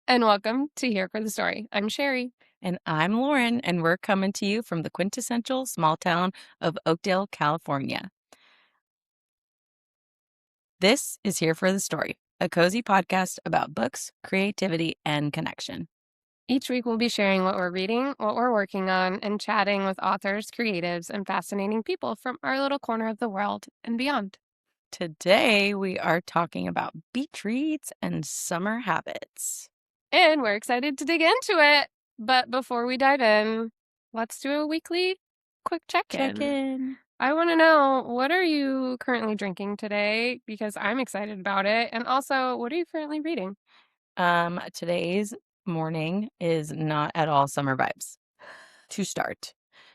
and welcome to Here for the Story. I'm Sherry. And I'm Lauren, and we're coming to you from the quintessential small town of Oakdale, California. This is Here for the Story, a cozy podcast about books, creativity, and connection. Each week we'll be sharing what we're reading, what we're working on, and chatting with authors, creatives, and fascinating people from our little corner of the world and beyond. Today, we are talking about beach reads and summer habits. And we're excited to dig into it. But before we dive in, let's do a weekly quick check-in. Check-in. I want to know, what are you currently drinking today? Because I'm excited about it. And also, what are you currently reading? Today's morning is not at all summer vibes. To start,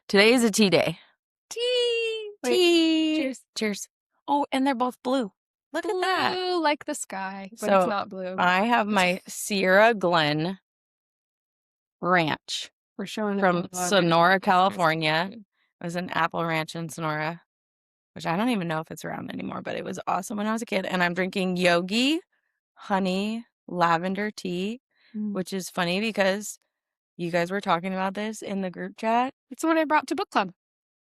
today is a tea day. Tea! Wait, Tea! cheers. Cheers. Oh, and they're both blue. Look at that. Blue like the sky, but So it's not blue. I have my Sierra Glen Ranch We're showing from it on Sonora, it. California. It was an apple ranch in Sonora, which I don't even know if it's around anymore, but it was awesome when I was a kid. And I'm drinking Yogi honey lavender tea, which is funny because you guys were talking about this in the group chat. It's the one I brought to book club.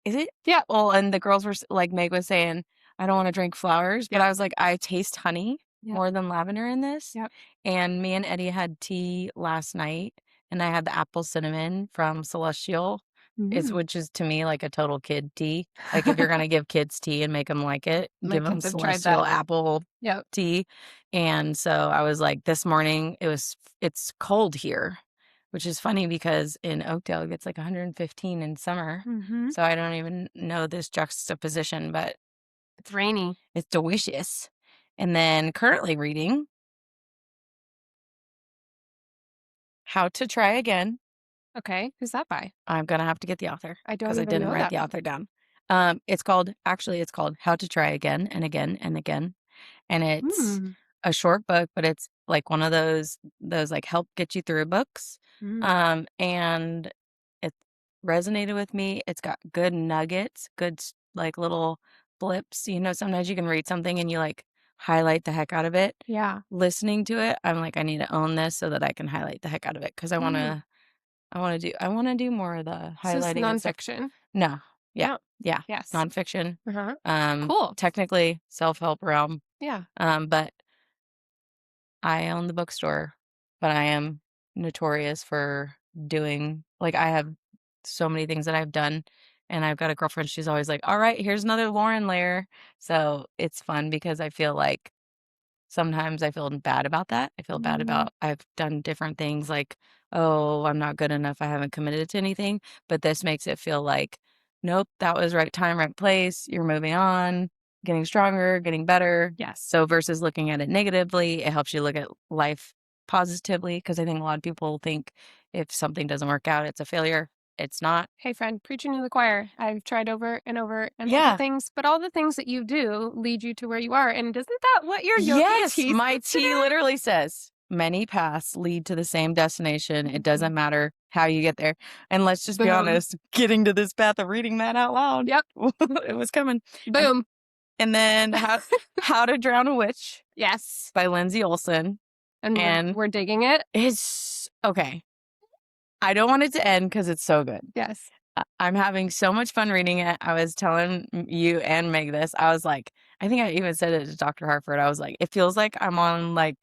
Is it? Yeah. Well, and the girls were like, Meg was saying, I don't want to drink flowers, but Yeah. I was like, I taste honey more than lavender in this. Yep. And me and Eddie had tea last night, and I had the apple cinnamon from Celestial, which is to me like a total kid tea. Like if you're gonna give kids tea and make them like it, My give them kids have tried Celestial that. apple Yep. tea. And so I was like, this morning it's cold here, which is funny because in Oakdale it gets like 115 in summer. So I don't even know this juxtaposition, but It's rainy. it's delicious. And then currently reading How to Try Again. Okay. Who's that by? I'm going to have to get the author I don't because I even didn't know write that the book. author down. It's called How to Try Again and Again and Again. And it's a short book, but it's like one of those like help get you through books. And it resonated with me. It's got good nuggets, good like little blips. You know, sometimes you can read something and you like highlight the heck out of it. Yeah. Listening to it, I'm like, I need to own this so that I can highlight the heck out of it because I want to do more of the This is highlighting and stuff. nonfiction. No. Yeah. Oh, Yeah. yes. Nonfiction. Cool. Technically self-help realm. Yeah. But I own the bookstore, but I am notorious for doing like I have so many things that I've done, and I've got a girlfriend, she's always like, "All right, here's another Lauren layer." So it's fun because I feel like sometimes I feel bad about that. I feel bad about I've done different things like, "Oh, I'm not good enough. I haven't committed to anything." But this makes it feel like, "Nope, that was right time, right place. You're moving on, getting stronger, getting better." Yes. So versus looking at it negatively, it helps you look at life positively because I think a lot of people think if something doesn't work out, it's a failure. It's not. Hey, friend, preaching to the choir. I've tried over and over and Yeah. over things, but all the things that you do lead you to where you are. And isn't that what your yogi Yes, tea my says tea today? literally says many paths lead to the same destination. It doesn't matter how you get there. And let's just be Boom. honest, getting to this path of reading that out loud. Yep. It was coming. Boom. And then How to Drown a Witch Yes. by Lindsay Olson. And we're digging it. It's okay. I don't want it to end because it's so good. Yes. I'm having so much fun reading it. I was telling you and Meg this. I was like, I think I even said it to Dr. Hartford. I was like, it feels like I'm on like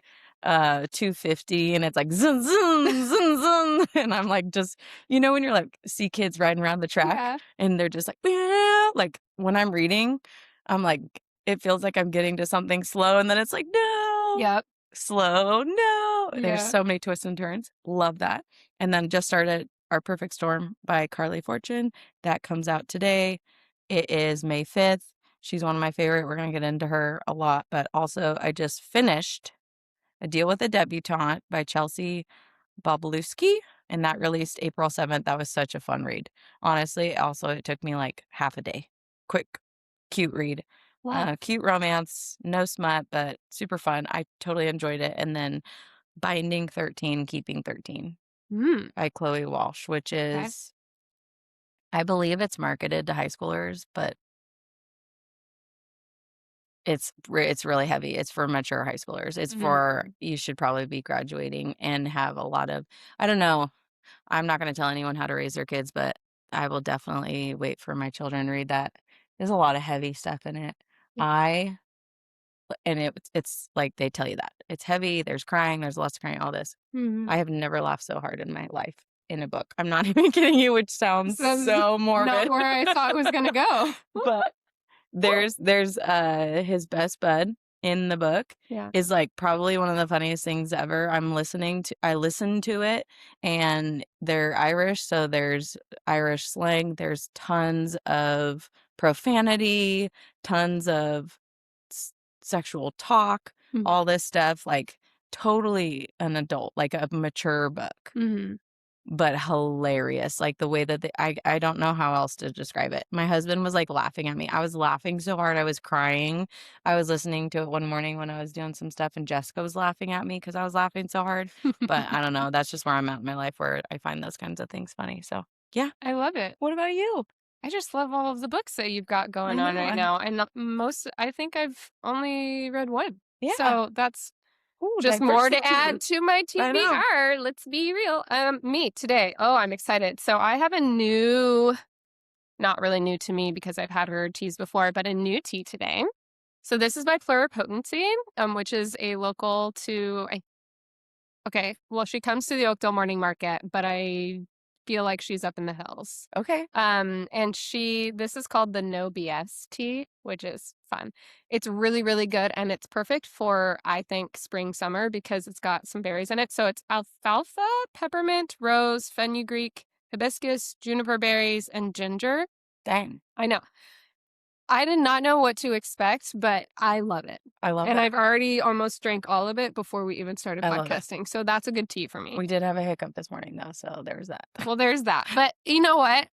250 and it's like zun zun zun zun. And I'm like, just, you know, when you're like, see kids riding around the track and they're just like, yeah. Like when I'm reading, I'm like, it feels like I'm getting to something slow. And then it's like, no. Yep. Slow. No. There's Yeah. so many twists and turns. Love that. And then just started Our Perfect Storm by Carly Fortune. That comes out today. It is May 5th. She's one of my favorite. We're going to get into her a lot. But also, I just finished A Deal with a Debutante by Chelsea Bobalewski, and that released April 7th. That was such a fun read. Honestly, also, it took me like half a day. Quick, cute read. Cute romance, no smut, but super fun. I totally enjoyed it. And then Binding 13, Keeping 13 by Chloe Walsh, which is, I believe it's marketed to high schoolers, but It's really heavy. It's for mature high schoolers. It's for Mhm. you should probably be graduating and have a lot of I don't know. I'm not gonna tell anyone how to raise their kids, but I will definitely wait for my children to read that. There's a lot of heavy stuff in it. Yeah. I and it's like they tell you that. It's heavy, there's crying, there's lots of crying, all this. Mhm. I have never laughed so hard in my life in a book. I'm not even kidding you, which sounds Sounds so not morbid. where I thought it was gonna go. But there's his best bud in the book Yeah. is, like, probably one of the funniest things ever. I listened to it, and they're Irish, so there's Irish slang, there's tons of profanity, tons of s sexual talk, Mhm. all this stuff, like, totally an adult, like a mature book. Mhm. But hilarious, like, the way that I don't know how else to describe it. My husband was, like, laughing at me. I was laughing so hard, I was crying. I was listening to it one morning when I was doing some stuff, and Jessica was laughing at me because I was laughing so hard. But I don't know, that's just where I'm at in my life where I find those kinds of things funny, so, yeah. I love it. What about you? I just love all of the books that you've got I going on know, right I'm now, and most I think I've only read one. yeah. So that's Ooh, just more to diversity. add to my I know. TBR. Let's be real. Me today. Oh, I'm excited. So I have a new, not really new to me because I've had her teas before, but a new tea today. So this is by Pluripotency, which is a local to okay, well, she comes to the Oakdale Morning Market, but I feel like she's up in the hills. Okay. And this is called the No BS tea, which is fun. It's really, really good, and it's perfect for, I think, spring, summer because it's got some berries in it. So it's alfalfa, peppermint, rose, fenugreek, hibiscus, juniper berries, and ginger. Dang, I know. I did not know what to expect, but I love it. I love And that. I've already almost drank all of it before we even started I love it. podcasting. So that's a good tea for me. We did have a hiccup this morning, though, so there was that. Well, there's that. But you know what?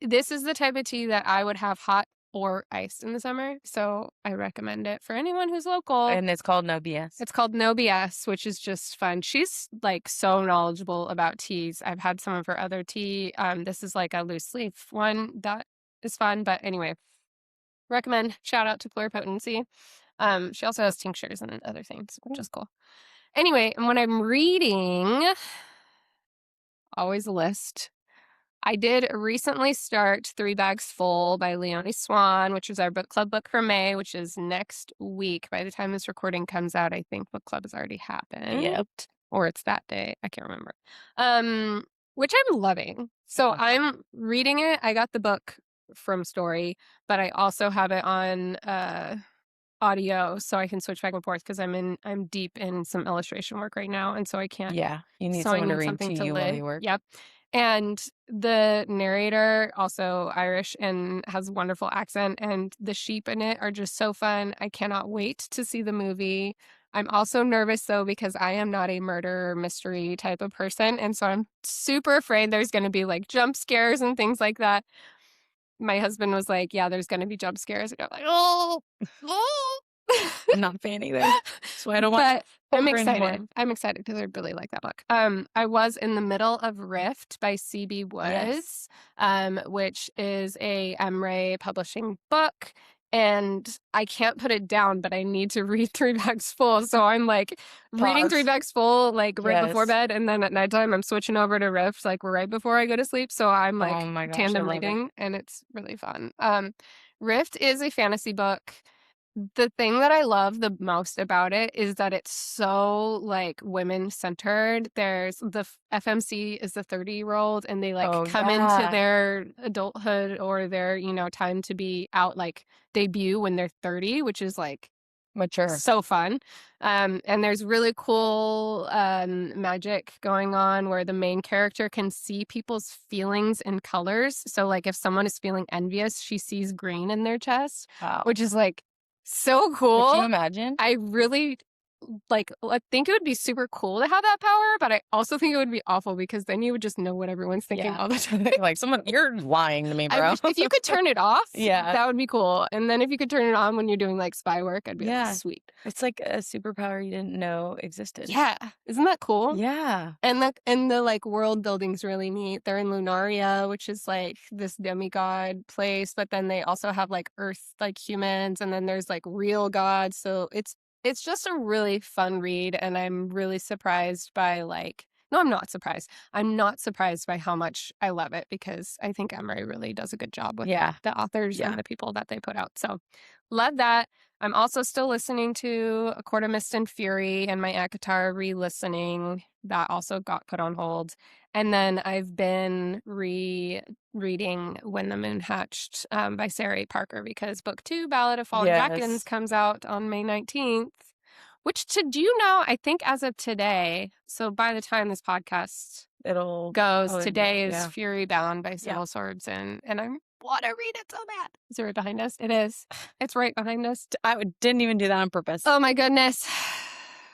This is the type of tea that I would have hot or iced in the summer. So I recommend it for anyone who's local. And it's called No BS. It's called No BS, which is just fun. She's like so knowledgeable about teas. I've had some of her other tea. This is like a loose leaf one that is fun. But anyway, recommend. Shout out to Pluripotency. She also has tinctures and other things, which is cool. Anyway, and when I'm reading, always a list. I did recently start Three Bags Full by Leonie Swan, which is our book club book for May, which is next week. By the time this recording comes out, I think book club has already happened. Yep. Or it's that day. I can't remember. Um, which I'm loving. So Love that. I'm reading it. I got the book from Story, but I also have it on audio so I can switch back and forth because I'm deep in some illustration work right now, and so I can't. Yeah, you need So I someone to need read something to to you while live. you work. Yep. And the narrator, also Irish and has a wonderful accent, and the sheep in it are just so fun. I cannot wait to see the movie. I'm also nervous though because I am not a murder mystery type of person, and so I'm super afraid there's going to be like jump scares and things like that. My husband was like, "Yeah, there's going to be jump scares." And I'm like, "Oh, oh." I'm not a fan either. That's why I don't watch But I'm horror anymore. excited. I'm excited because I really like that book. I was in the middle of Rift by C.B. Yes. Woods, which is a Ray publishing book. And I can't put it down, but I need to read Three Bags Full. So I'm like reading Three Pause. Bags Full like right before Yes. bed. And then at nighttime, I'm switching over to Rift like right before I go to sleep. So I'm Oh like my gosh, I tandem love it. reading and it's really fun. Rift is a fantasy book. The thing that I love the most about it is that it's so, like, women-centered. There's FMC is the 30-year-old, and they, like, Oh, come into yeah. their adulthood or their, time to be out, like, debut when they're 30, which is, like, Mature. so fun. And there's really cool, magic going on where the main character can see people's feelings in colors. So, like, if someone is feeling envious, she sees green in their chest, Wow. which is, like, so Could you cool. imagine? I really like, I think it would be super cool to have that power, but I also think it would be awful because then you would just know what everyone's thinking Yeah. all the time. Like, someone, you're lying to me, I bro. wish if you could turn it off, Yeah. that would be cool. And then if you could turn it on when you're doing like spy work, I'd be like, Yeah. sweet. It's like a superpower you didn't know existed. Yeah. Isn't that cool? Yeah. And the like world building's really neat. They're in Lunaria, which is like this demigod place, but then they also have like Earth like humans, and then there's like real gods. So it's just a really fun read, and I'm really surprised by like no, I'm not surprised. I'm not surprised by how much I love it because I think Emery really does a good job with Yeah. the authors Yeah. and the people that they put out. So love that. I'm also still listening to A Court of Mist and Fury and my ACOTAR re-listening. That also got put on hold. And then I've been rereading When the Moon Hatched by Sarah A. Parker because book 2, Ballad of Fallen Dragons, Yes. comes out on May 19th. Which, do you know, I think as of today, so by the time this podcast It'll goes, probably be, today is yeah. Fury Bound by Yeah. Sybil Swords, and I want to read it so bad. Is it right behind us? It is. It's right behind us. I didn't even do that on purpose. Oh my goodness.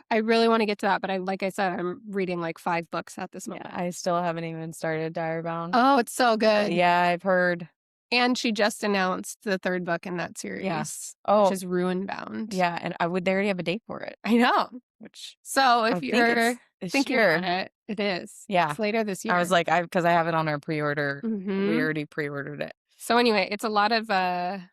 I really want to get to that, but like I said, I'm reading like 5 books at this moment. Yeah, I still haven't even started Diary Bound. Oh, it's so good. Yeah, I've heard. And she just announced the 3rd book in that series, Yeah. Oh. which is Ruin Bound. Yeah, and they already have a date for it. I know. Which So if I think you're this thinking year. about it, it is. Yeah. It's later this year. I was like, because I have it on our pre-order. Mhm. We already pre-ordered it. So anyway, it's a lot of fantasy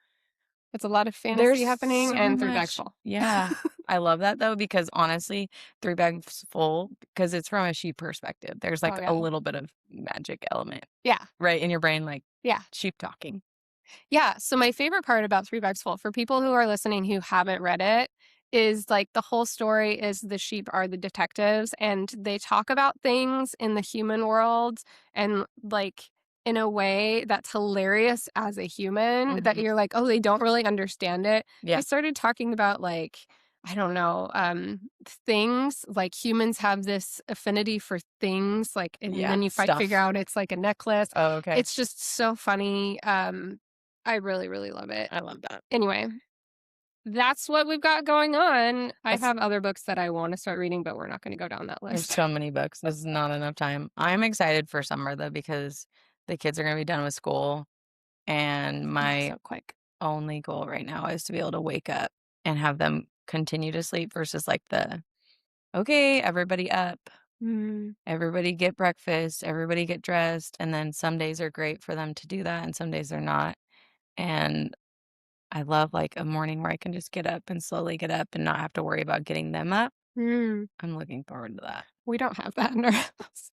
There's happening so and 3 much. bags full. Yeah. I love that though, because honestly, 3 bags full, because it's from a sheep perspective. There's like Oh, yeah. a little bit of magic element, Yeah. right? In your brain, like Yeah. sheep talking. Yeah. So my favorite part about 3 bags full, for people who are listening who haven't read it, is like the whole story is the sheep are the detectives and they talk about things in the human world and like in a way that's hilarious as a human that Mhm. you're like, oh, they don't really understand it. Yeah. They started talking about like, I don't know, things like humans have this affinity for things, like, and Yeah, then you stuff. figure out it's like a necklace. Oh, okay. It's just so funny. I really, really love it. I love that. Anyway, that's what we've got going on. I That's- have other books that I want to start reading, but we're not going to go down that There's list. so many books. This is not enough time. I'm excited for summer though, because the kids are going to be done with school. And my So quick. only goal right now is to be able to wake up and have them continue to sleep versus like okay, everybody up, Mm. everybody get breakfast, everybody get dressed. And then some days are great for them to do that and some days they're not. And I love like a morning where I can just get up and slowly get up and not have to worry about getting them up. Mm. I'm looking forward to that. We don't have that in our house.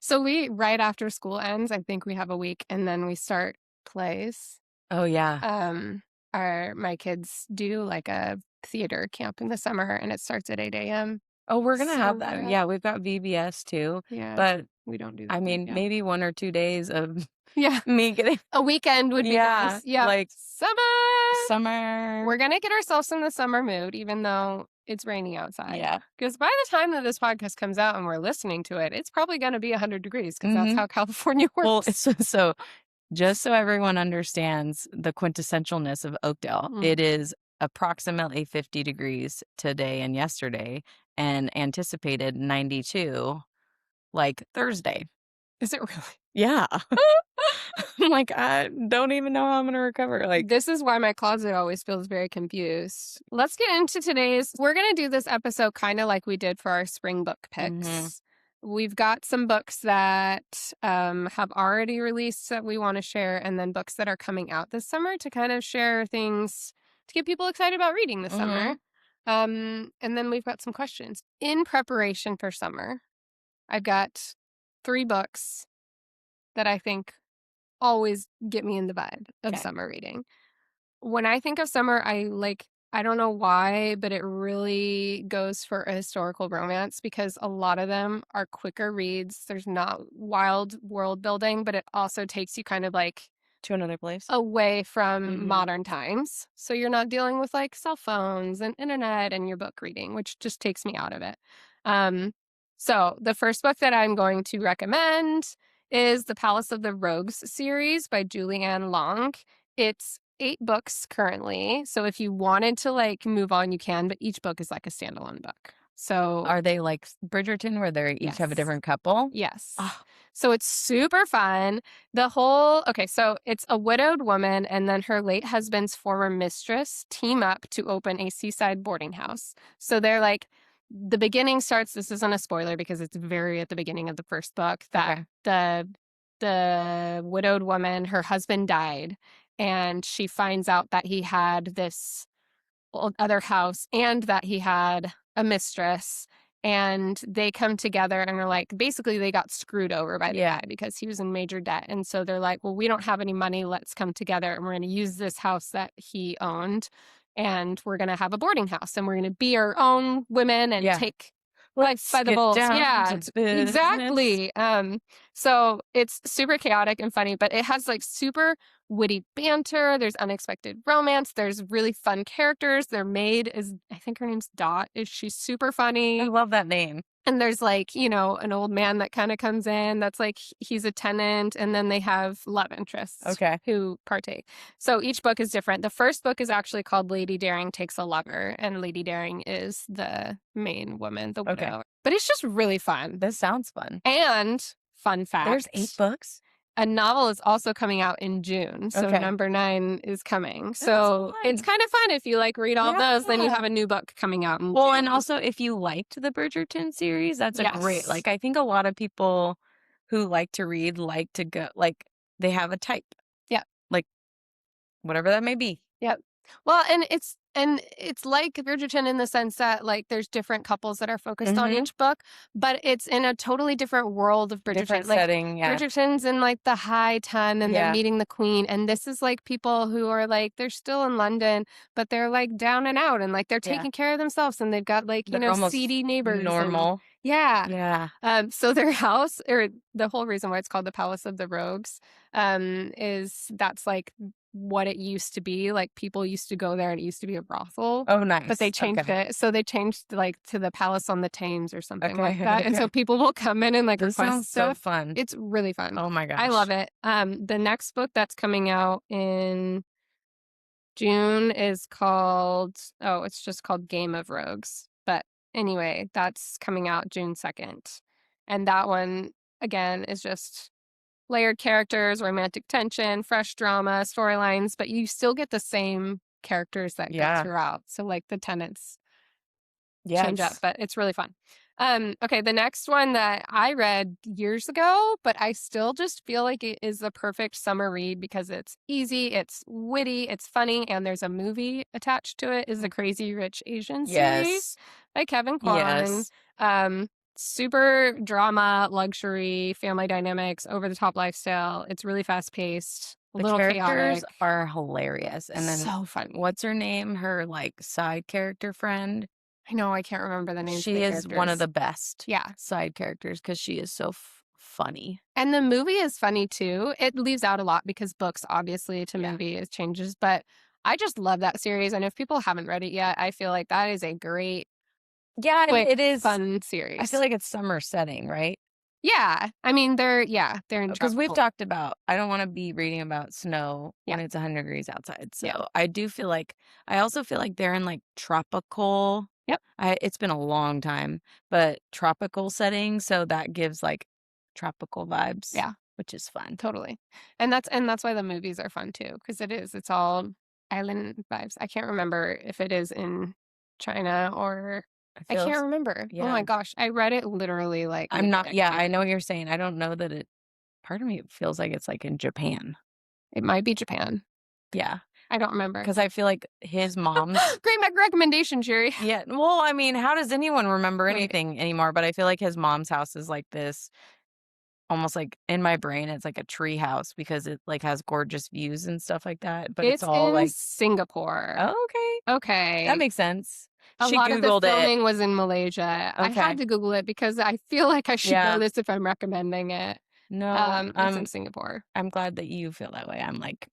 So right after school ends, I think we have a week and then we start plays. Oh, yeah. My kids do like a theater camp in the summer and it starts at 8 a.m. Oh, we're going to So have that. rad. Yeah, we've got VBS too. Yeah. But We don't do that. I mean, yeah. maybe 1 or 2 days of Yeah. me getting A weekend would be Yeah, nice. Yeah. like Summer. We're going to get ourselves in the summer mood, even though it's raining outside. Yeah. Because by the time that this podcast comes out and we're listening to it, it's probably going to be 100 degrees because that's Mhm. how California Well, works. so just so everyone understands the quintessentialness of Oakdale, Mm. it is approximately 50 degrees today and yesterday and anticipated 92 like Thursday. Is it really? Yeah. I'm like, I don't even know how I'm going to recover. Like, This is why my closet always feels very confused. Let's get into today's. We're going to do this episode kind of like we did for our spring book picks. Mhm. We've got some books that have already released that we want to share, and then books that are coming out this summer to kind of share things to get people excited about reading this summer. And then we've got some questions. In preparation for summer, I've got 3 books that I think always get me in the vibe of Okay. summer reading. When I think of summer, I don't know why, but it really goes for a historical romance because a lot of them are quicker reads. There's not wild world building, but it also takes you kind of like To another place. away from Mhm. modern times. So you're not dealing with like cell phones and internet and your book reading, which just takes me out of it. So the first book that I'm going to recommend is the Palace of the Rogues series by Julianne Long. It's 8 books currently. So if you wanted to like move on, you can, but each book is like a standalone book. So Are they like Bridgerton where they each have a yes. different couple? Yes. Oh, So it's super fun. Okay, so it's a widowed woman and then her late husband's former mistress team up to open a seaside boarding house. So they're like, the beginning starts, this isn't a spoiler because it's very at the beginning of the first book, that okay. the widowed woman, her husband died, and she finds out that he had this other house and that he had a mistress, and they come together and are like, basically they got screwed over by the Yeah. guy because he was in major debt, and so they're like, well, we don't have any money, let's come together and we're going to use this house that he owned, and we're going to have a boarding house, and we're going to be our own women and Yeah. take life Let's by the get balls. down Yeah, to business. exactly. So it's super chaotic and funny, but it has like super witty banter. There's unexpected romance. There's really fun characters. Their maid is, I think her name's Dot. Is she's super I funny. love that name. And there's like, an old man that kind of comes in that's like he's a tenant, and then they have love interests Okay. who partake. So each book is different. The first book is actually called Lady Daring Takes a Lover, and Lady Daring is the main woman, the Okay. widow. But it's just really fun. This sounds fun. And fun There's 8 fact, books? a novel is also coming out in June. So Okay. number 9 is coming. That's So it's fun. kind of fun if you like read all those, then you Yeah. have a new book coming out in Well, and June. also if you liked the Bridgerton series, that's a great Yes. like, I think a lot of people who like to read like to go like, they have a type, Yeah. like, whatever that may be. Yep. Well, and it's like Bridgerton in the sense that like there's different couples that are focused on Mhm. each book, but it's in a totally different world of Different Bridgerton. Like setting, yeah. Bridgerton's in like the high ton and they're Yeah. meeting the queen, and this is like people who are like they're still in London, but they're like down and out and like they're Yeah. taking care of themselves, and they've got like, They're almost seedy neighbors, and normal. yeah. Yeah. So their house, or the whole reason why it's called the Palace of the Rogues, is that's like what it used to be. Like people used to go there, and it used to be a brothel, Oh, but they nice. changed Okay. it. So they changed like to the Palace on the Thames or something like Okay, that. And so okay. people will come in and like This request sounds so stuff. fun. It's really fun. Oh my I love gosh. it. The next book that's coming out in June is called, oh, it's just called Game of Rogues. But anyway, that's coming out June 2nd. And that one, again, is just layered characters, romantic tension, fresh drama, storylines, but you still get the same characters that go Yeah. throughout. So, like, the tenants change up, Yes. but it's really fun. Okay, the next one that I read years ago, but I still just feel like it is the perfect summer read because it's easy, it's witty, it's funny, and there's a movie attached to it, is the Crazy Rich Asian series Yes. by Kevin Kwan. Yes. Um, Super drama, luxury, family dynamics, over the top lifestyle. It's really fast paced, a The little characters chaotic, are hilarious, and then so funny. what's her name? Her, like, side character friend? I know I can't remember the names of the She is one of characters. the best Yeah. side characters because she is so funny. And the movie is funny too. It leaves out a lot because books, obviously, to Yeah. movie it changes. But I just love that series. And if people haven't read it yet, I feel like that is a great, Yeah, and quick, it is fun I feel series. like it's summer setting, right? Yeah. I mean, they're in Because we've tropical. talked about I don't wanna be reading about snow Yeah. when it's 100 degrees outside, Yeah. so I do feel like I also feel like they're in, like, tropical Yep. it's been a long time, but tropical setting, so that gives, like, tropical vibes, Yeah. which is fun. Totally. And that's why the movies are fun too, because it's all island vibes. I can't remember if it is in China or I I feel can't s remember. Oh yeah. my gosh. I read it literally like I'm maybe not next yeah, year. I know what you're saying, I don't know that it part of me feels like it's, like, in Japan. It might be Japan. Yeah, I don't remember. because I feel like his mom's Great recommendation, Jerry. yeah, well, I mean, how does anyone remember Wait, anything anymore? But I feel like his mom's house is like this almost like in my brain, it's like a tree house because it, like, has gorgeous views and stuff like that, but it's it's all in like Singapore. oh, okay, that Okay. makes sense. A She lot of the Googled it. filming was in Malaysia. I had Okay. to Google it because I feel like I should know Yeah. this if I'm recommending it. No, It's in Singapore. I'm glad that you feel that way. I'm like,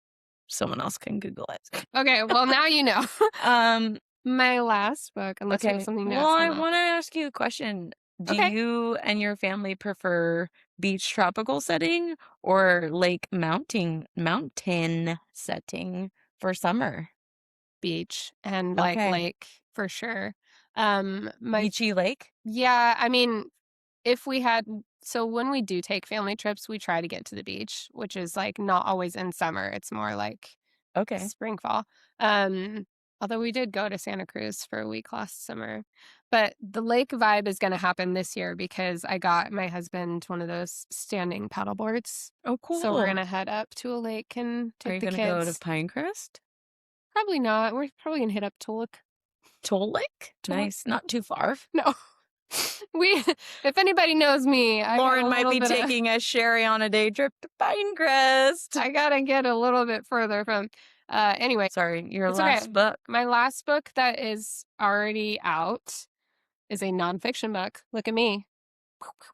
someone else can Google it. Okay, well, now you know. Um, My last book, unless you have okay. something to Well, ask I about. wanna ask you a question. Do Okay. you and your family prefer beach tropical setting or lake mountain setting? for summer? Beach and, like, Okay. lake for sure. My Beachy Lake? Yeah, I mean, if we had so when we do take family trips, we try to get to the beach, which is, like, not always in summer, it's more like Okay. spring, fall. Um, Although we did go to Santa Cruz for a week last summer. But the lake vibe is gonna happen this year because I got my husband one of those standing paddle boards. Oh, So we're cool. gonna head up to a lake and Are take you the gonna go to kids. Pinecrest? Probably not. We're probably gonna hit up Tulloch. Toll Lake? Tulloch? Nice. Not too far. No. We if anybody knows me, I got a Lauren might little be bit of taking a Sherry on a day trip to Pinecrest. I gotta get a little bit further from anyway, Sorry, your it's okay. last book. My last book that is already out is a nonfiction book. Look at me.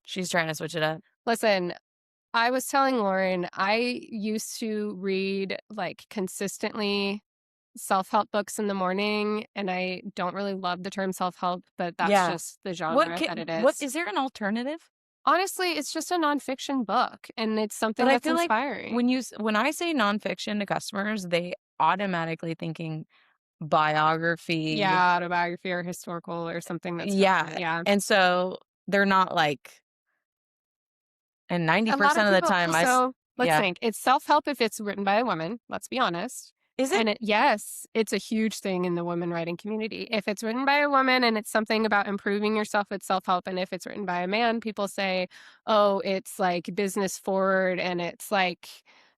She's trying to switch it up. Listen, I was telling Lauren, I used to read like consistently self-help books in the morning, and I don't really love the term self-help, but that's Yeah. just the What genre that it what is. is there an alternative? Honestly, it's just a nonfiction book, and it's But something I that's feel like inspiring. when I say nonfiction to customers, they automatically thinking biography. Yeah, autobiography or historical or something that's Yeah. yeah. And so they're not like and A lot of 90% of the people time also let's yeah. think, it's self-help if it's written by a woman, let's be honest. Is it? And yes, it's a huge thing in the women writing community. If it's written by a woman and it's something about improving yourself, it's self-help, and if it's written by a man, people say, "Oh, it's like business forward and it's like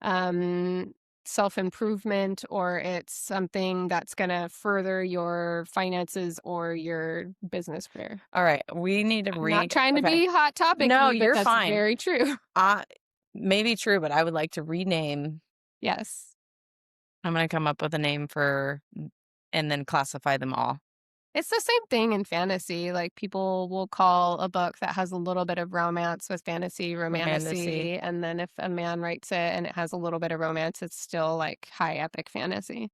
um self-improvement or it's something that's going to further your finances or your business career." All right. We need to I'm not read trying to okay. be hot No, topicy, but you're that's fine. very true. I maybe true, but I would like to rename Yes. I'm gonna come up with a name for and then classify them all. It's the same thing in fantasy, like, people will call a book that has a little bit of romance with fantasy Romantasy. romantasy, and then if a man writes it and it has a little bit of romance, it's still, like, high epic fantasy.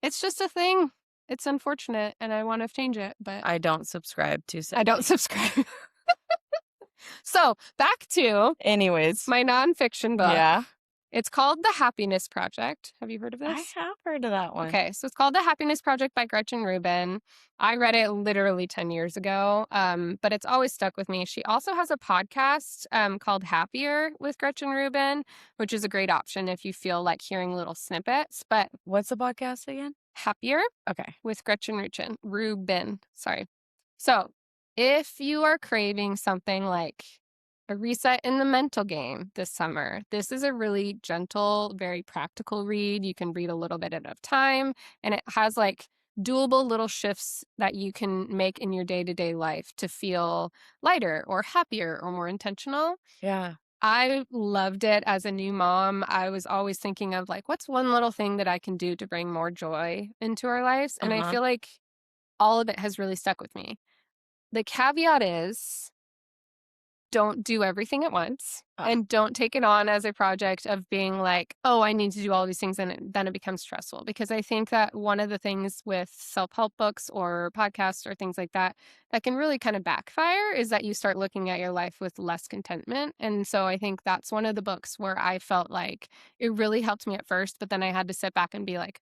It's just a thing. It's unfortunate, and I wanna change it, but I don't subscribe to I said don't thing. subscribe. So, back to Anyways, my nonfiction book. yeah. It's called The Happiness Project. Have you heard of I this? have heard of that one. Okay, so it's called The Happiness Project by Gretchen Rubin. I read it literally 10 years ago, but it's always stuck with me. She also has a podcast called Happier with Gretchen Rubin, which is a great option if you feel like hearing little snippets. But What's the podcast again? Happier Okay. with Gretchen Rubin. Sorry. So if you are craving something like a reset in the mental game this summer, this is a really gentle, very practical read. You can read a little bit at a time, and it has like doable little shifts that you can make in your day to day life to feel lighter or happier or more intentional. Yeah. I loved it as a new mom. I was always thinking of like, what's one little thing that I can do to bring more joy into our lives? And I Uh-huh. feel like all of it has really stuck with me. The caveat is don't do everything at once Ah, and don't take it on as a project of being like, oh, I need to do all these things. And then it becomes stressful. Because I think that one of the things with self help books or podcasts or things like that, that can really kind of backfire is that you start looking at your life with less contentment. And so I think that's one of the books where I felt like it really helped me at first. But then I had to sit back and be like,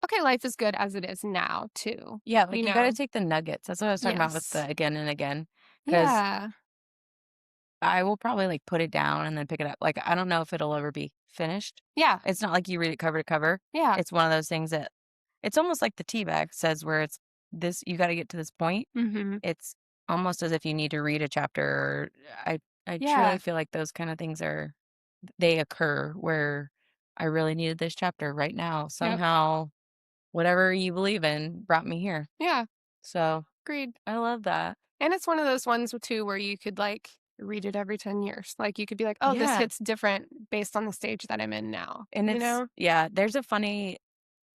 okay, life is good as it is now, too. yeah, You like, you gotta know? take the nuggets. That's what I was talking about with Yes. the again and again, because Yeah. I will probably, like, put it down and then pick it up. Like, I don't know if it'll ever be finished. Yeah. It's not like you read it cover to cover. Yeah. It's one of those things that it's almost like the tea bag says where it's this you gotta get to this point. Mm-hmm. It's almost as if you need to read a chapter or I truly Yeah. feel like those kind of things are they occur where I really needed this chapter right now. Yep. Somehow, whatever you believe in brought me here. Yeah. So, Agreed. I love that. And it's one of those ones too where you could like read it every 10 years. Like you could be like, oh, this Yeah, hits different based on the stage that I'm in now, and you it's know? yeah, there's a funny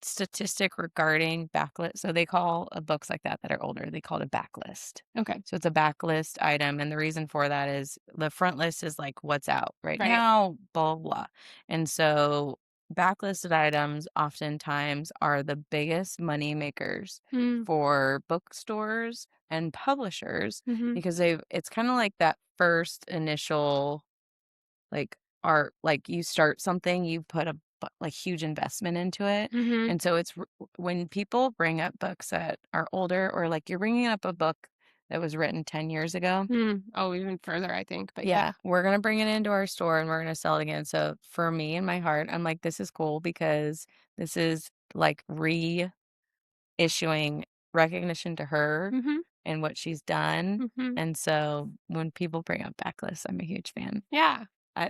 statistic regarding backlist. So they call books like that are older, they call it a backlist. Okay. So it's a backlist item, and the reason for that is the front list is like what's out right Right. now, blah blah. Blah. And so backlisted items oftentimes are the biggest money makers Mm, for bookstores and publishers mm-hmm. because it's kind of like that first initial like art like you start something, you put a like huge investment into it. Mhm. And so when people bring up books that are older, or like you're bringing up a book that was written 10 years ago. Mm. Oh, even further, I think, but yeah. Yeah, we're gonna bring it into our store and we're gonna sell it again. So for me in my heart, I'm like, this is cool because this is like reissuing recognition to her Mhm. and what she's done. Mhm. And so when people bring up backlists, I'm a huge fan. Yeah.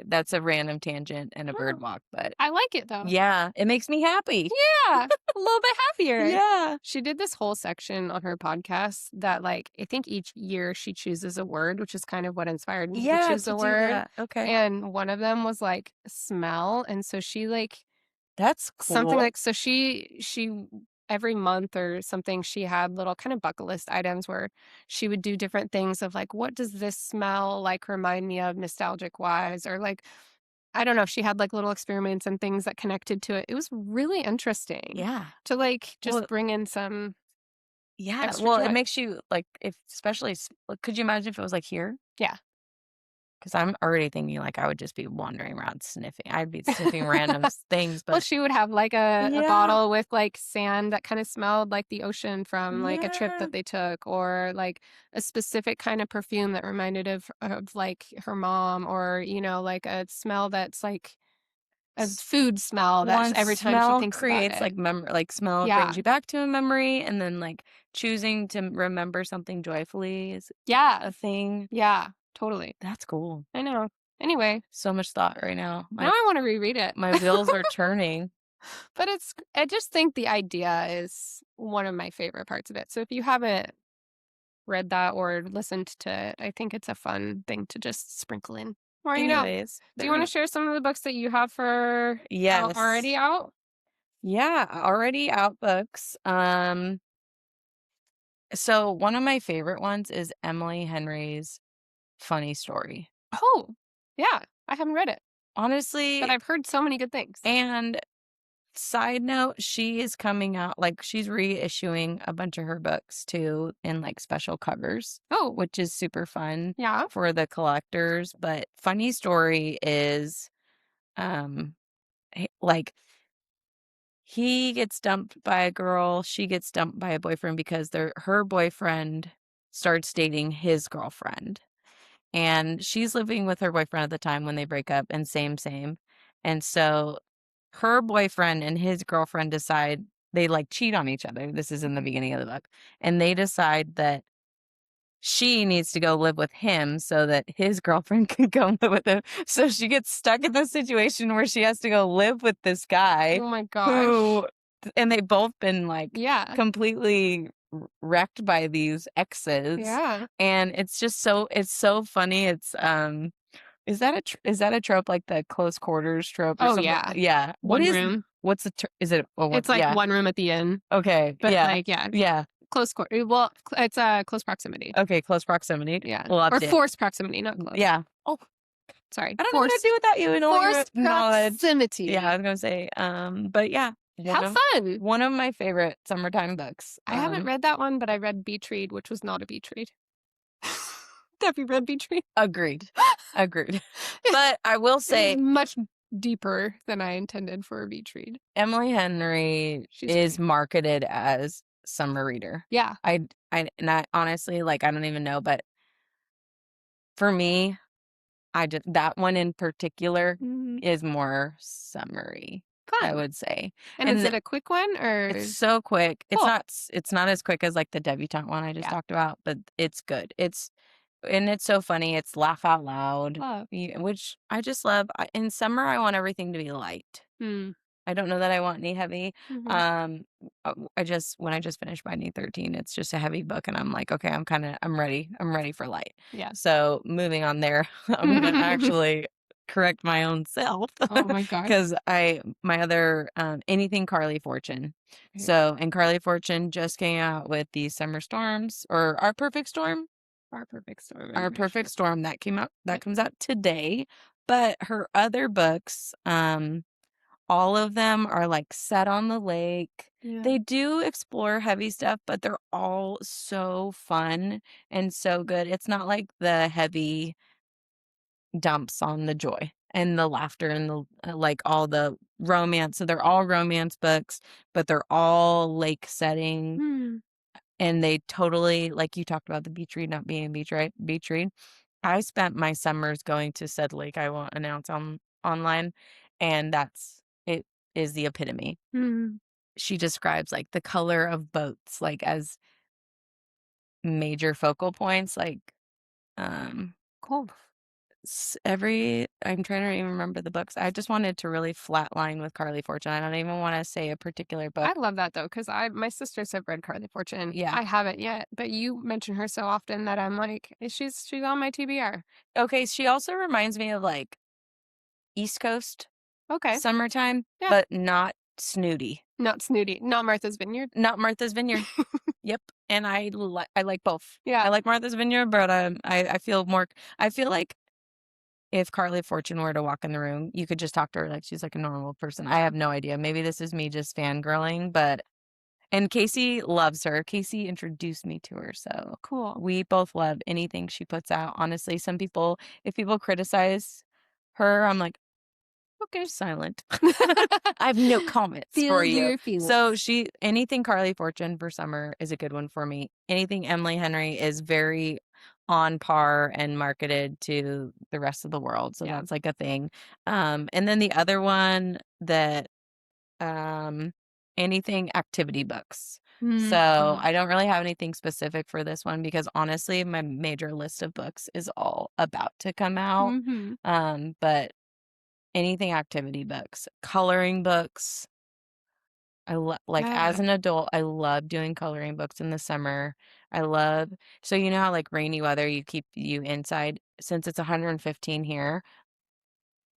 That's a random tangent and a bird Oh, walk, but I like it though. yeah, it makes me happy. Yeah, a little bit happier. Yeah. She did this whole section on her podcast that, like, I think each year she chooses a word, which is kind of what inspired me to Yeah, choose to a do word, that. Okay. and one of them was, like, smell, and so she, like That's something cool. like so she every month or something, she had little kind of bucket list items where she would do different things of, like, what does this smell, like, remind me of nostalgic wise, or, like, I don't know if she had, like, little experiments and things that connected to it. It was really interesting Yeah. to, like, just Well, bring in some yeah. extra Well, it joy. makes you like if especially like, could you imagine if it was like here? Yeah. Because I'm already thinking like I would just be wandering around sniffing. I'd be sniffing random things, Well, but she would have, like, a yeah. bottle with, like, sand that kinda smelled like the ocean from, like, a trip Yeah. that they took, or, like, a specific kind of perfume that reminded of, like, her mom, or, like, a smell that's, like, a S food smell that sh One every time she smell thinks about creates, it. like, like, smell brings Yeah. you back to a memory, and then, like, choosing to remember something joyfully is Yeah. a thing. Yeah. Totally. That's cool. I know. Anyway, So much thought right now. now I wanna reread it. My wheels are turning. But I just think the idea is one of my favorite parts of it. So if you haven't read that or listened to it, I think it's a fun thing to just sprinkle in. Or, Anyways, do you there wanna we share some of the books that you have for already Yes. out? Yeah, already out books. So one of my favorite ones is Emily Henry's Funny Story. Oh, yeah. I haven't read it, but Honestly, I've heard so many good things. and side note, she is coming out like, she's reissuing a bunch of her books too in, like, special covers, Oh, which is super fun yeah. for the collectors, but Funny Story is, um, like, he gets dumped by a girl, she gets dumped by a boyfriend because her boyfriend starts dating his girlfriend. And she's living with her boyfriend at the time when they break up, and same. And so her boyfriend and his girlfriend decide they, like, cheat on each other. This is in the Mhm. beginning of the book. And they decide that she needs to go live with him so that his girlfriend can go live with him. So she gets stuck in this situation where she has to go live with this guy Oh my gosh. who and they've both been, like, Yeah. completely wrecked by these exes, Yeah. and it's so funny. Is that a trope, like the close quarters trope or Oh, something? yeah. Yeah. One room. What's the is it oh, what It's like yeah. one room at the inn, Okay, but, yeah. like, yeah, Yeah. well, it's, close proximity. Okay, close proximity. Yeah. We'll Or update. forced proximity, not close. Yeah. Oh, Sorry, I don't know what I'd do forced without you and all your forced knowledge. Yeah, I proximity. was gonna say, but yeah, How fun. one of my favorite summertime books. I haven't read that one, but I read Beach Read, which was not a beach read. Have you read Beach Read? Agreed. Agreed. But I will It was say much deeper than I intended for a beach read. Emily Henry She's is great. marketed as summer reader. Yeah. I honestly, like, I don't even know, but for me, I just that one in particular Mhm. is more summery, I Fun. would say. And is And it a quick one it's or so quick. cool? It's not as quick as, like, the debutante one I just Yeah. talked about, but it's good. It's so funny. It's laugh out loud, Love. which I just love. In summer, I want everything to be light. Mm. I don't know that I want any heavy. Mhm. Um, when I just finished by E13, it's just a heavy book, and I'm like, okay, I'm ready. I'm ready for light. Yeah. So moving on there, I'm gonna actually correct my own self Oh my gosh. because my other anything Carly Fortune. Okay. So and Carly Fortune just came out with the Summer Storms or Our Perfect Storm. Our perfect storm, I'm Our pretty Perfect sure. Storm that Yep. comes out today. But her other books, all of them are, like, set on the lake. Yeah. They do explore heavy stuff, but they're all so fun and so good. It's not like the heavy dumps on the joy and the laughter and the like all the romance. So they're all romance books, but they're all lake setting Hmm. and they totally like you talked about the beach read not being a beach read. I spent my summers going to said lake. I won't announce on online, and that's it is the epitome. Hmm. She describes like the color of boats like as major focal points like um Cool. every I'm trying to even remember the books. I just wanted to really flatline with Carly Fortune. I don't even want to say a particular book. I love that though, because I my sisters have read Carly Fortune. Yeah. I haven't yet, but you mention her so often that I'm like, she's on my TBR. Okay, she also reminds me of like East Coast Okay. summertime, Yeah. but not snooty. Not snooty. Not Martha's Vineyard. Not Martha's Vineyard. Yep, and I like both. I Yeah. like Martha's Vineyard, but, I feel more I feel like if Carly Fortune were to walk in the room, you could just talk to her like she's like a normal person. I have no idea. Maybe this is me just fangirling, but and Casey loves her. Casey introduced me to her, so Cool. we both love anything she puts out. Honestly, some people if people criticize her, I'm like, "Okay, silent." I have no comments for Feel you. your So feelings. she anything Carly Fortune for summer is a good one for me. Anything Emily Henry is very on par and marketed to the rest of the world. So Yeah. that's like a thing. And then the other one that anything activity books. So Mm-hmm. I don't really have anything specific for this one because honestly, my major list of books is all about to come out. Mm-hmm. But anything activity books, coloring books. Like, as Yeah. an adult, I love doing coloring books in the summer. I love so you know how, like, rainy weather, you keep you inside? Since it's 115 here,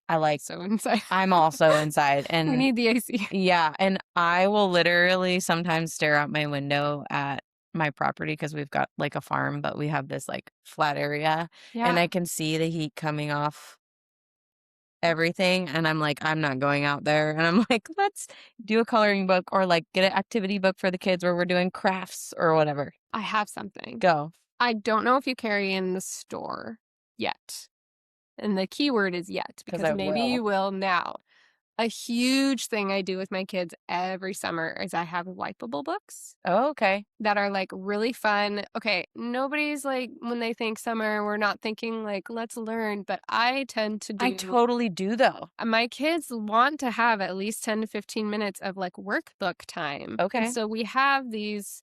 I like So inside. I'm also inside, We and need the AC. yeah, and I will literally sometimes stare out my window at my property because 'cause we've got, like, a farm, but we have this, like, flat area, and Yeah. I can see the heat coming off everything, and I'm like, "I'm not going out there," and I'm like, "Let's do a coloring book or, like, get an activity book for the kids where we're doing crafts or whatever." I have something. Go, I don't know if you carry in the store yet. And the key word is yet, because because I maybe you will. will now. A huge thing I do with my kids every summer is I have wipeable books Oh, okay. that are like really fun. Okay, nobody's like, when they think summer, we're not thinking like, let's learn, but I tend to I do. totally do, though. My kids want to have at least 10 to 15 minutes of like workbook time. And Okay. so we have these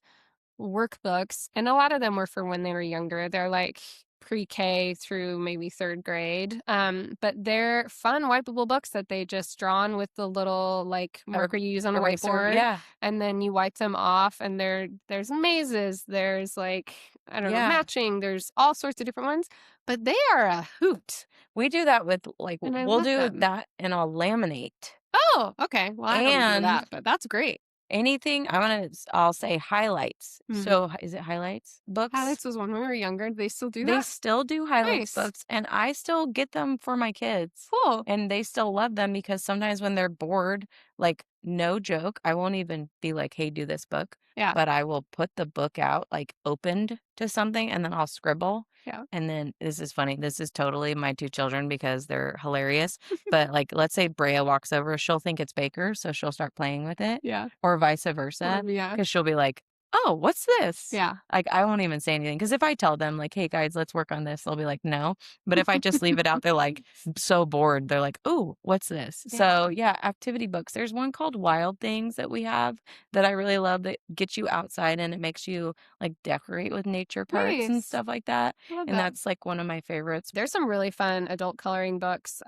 workbooks, and a lot of them were for when they were younger. They're like pre-K through maybe third grade. But they're fun wipeable books that they just draw on with the little like Er marker you use on a eraser, whiteboard, yeah, and then you wipe them off. And there's mazes, there's like I don't know yeah. matching, there's all sorts of different ones, but they are a hoot, We do that with, like and I we'll love do them. that and I'll laminate, Oh, okay. Well, I don't do and that, but that's great. anything I'll say highlights. Hmm. So, is it highlights books? Highlights was when we were younger. They still do They that. still do highlights Nice. books, and I still get them for my kids, Cool. and they still love them because sometimes when they're bored, like, no joke, I won't even be like, "Hey, do this book," Yeah. but I will put the book out, like, opened to something, and then I'll scribble, Yeah. and then this is funny, this is totally my 2 children because they're hilarious, but, like, let's say Brea walks over, she'll think it's Baker, so she'll start playing with it, Yeah. or vice Or versa, yeah. because 'cause she'll be like, "Oh, what's this?" Yeah. Like, I won't even say anything because if I tell them, like, "Hey, guys, let's work on this," they'll be like, "No." But if I just leave it out, they're, like, so bored. They're like, "Ooh, what's this?" Yeah. So, yeah, activity books. There's one called Wild Things that we have that I really love that gets you outside and it makes you, like, decorate with nature parts and Nice. stuff like that, Love and that. that's, like, one of my favorites. There's some really fun adult coloring books.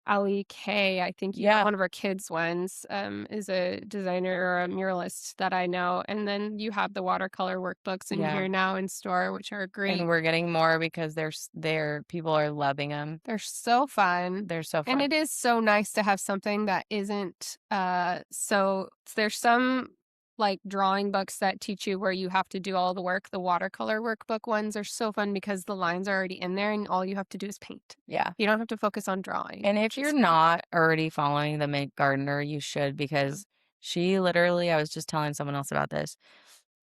Ali Kay, I think you know, Yeah, one of our kids' ones, is a designer or a muralist that I know. And then you have the watercolor workbooks in yeah, here now in store, which are and great. we're getting more because they're people are loving them. They're so fun. They're so And fun. it is so nice to have something that isn't so there's some like drawing books that teach you where you have to do all the work. The watercolor workbook ones are so fun because the lines are already in there and all you have to do is paint. Yeah. You don't have to focus on drawing, And if which you're is fun. not already following the Mint Gardener, you should Yeah. because she literally I was just telling someone else about this.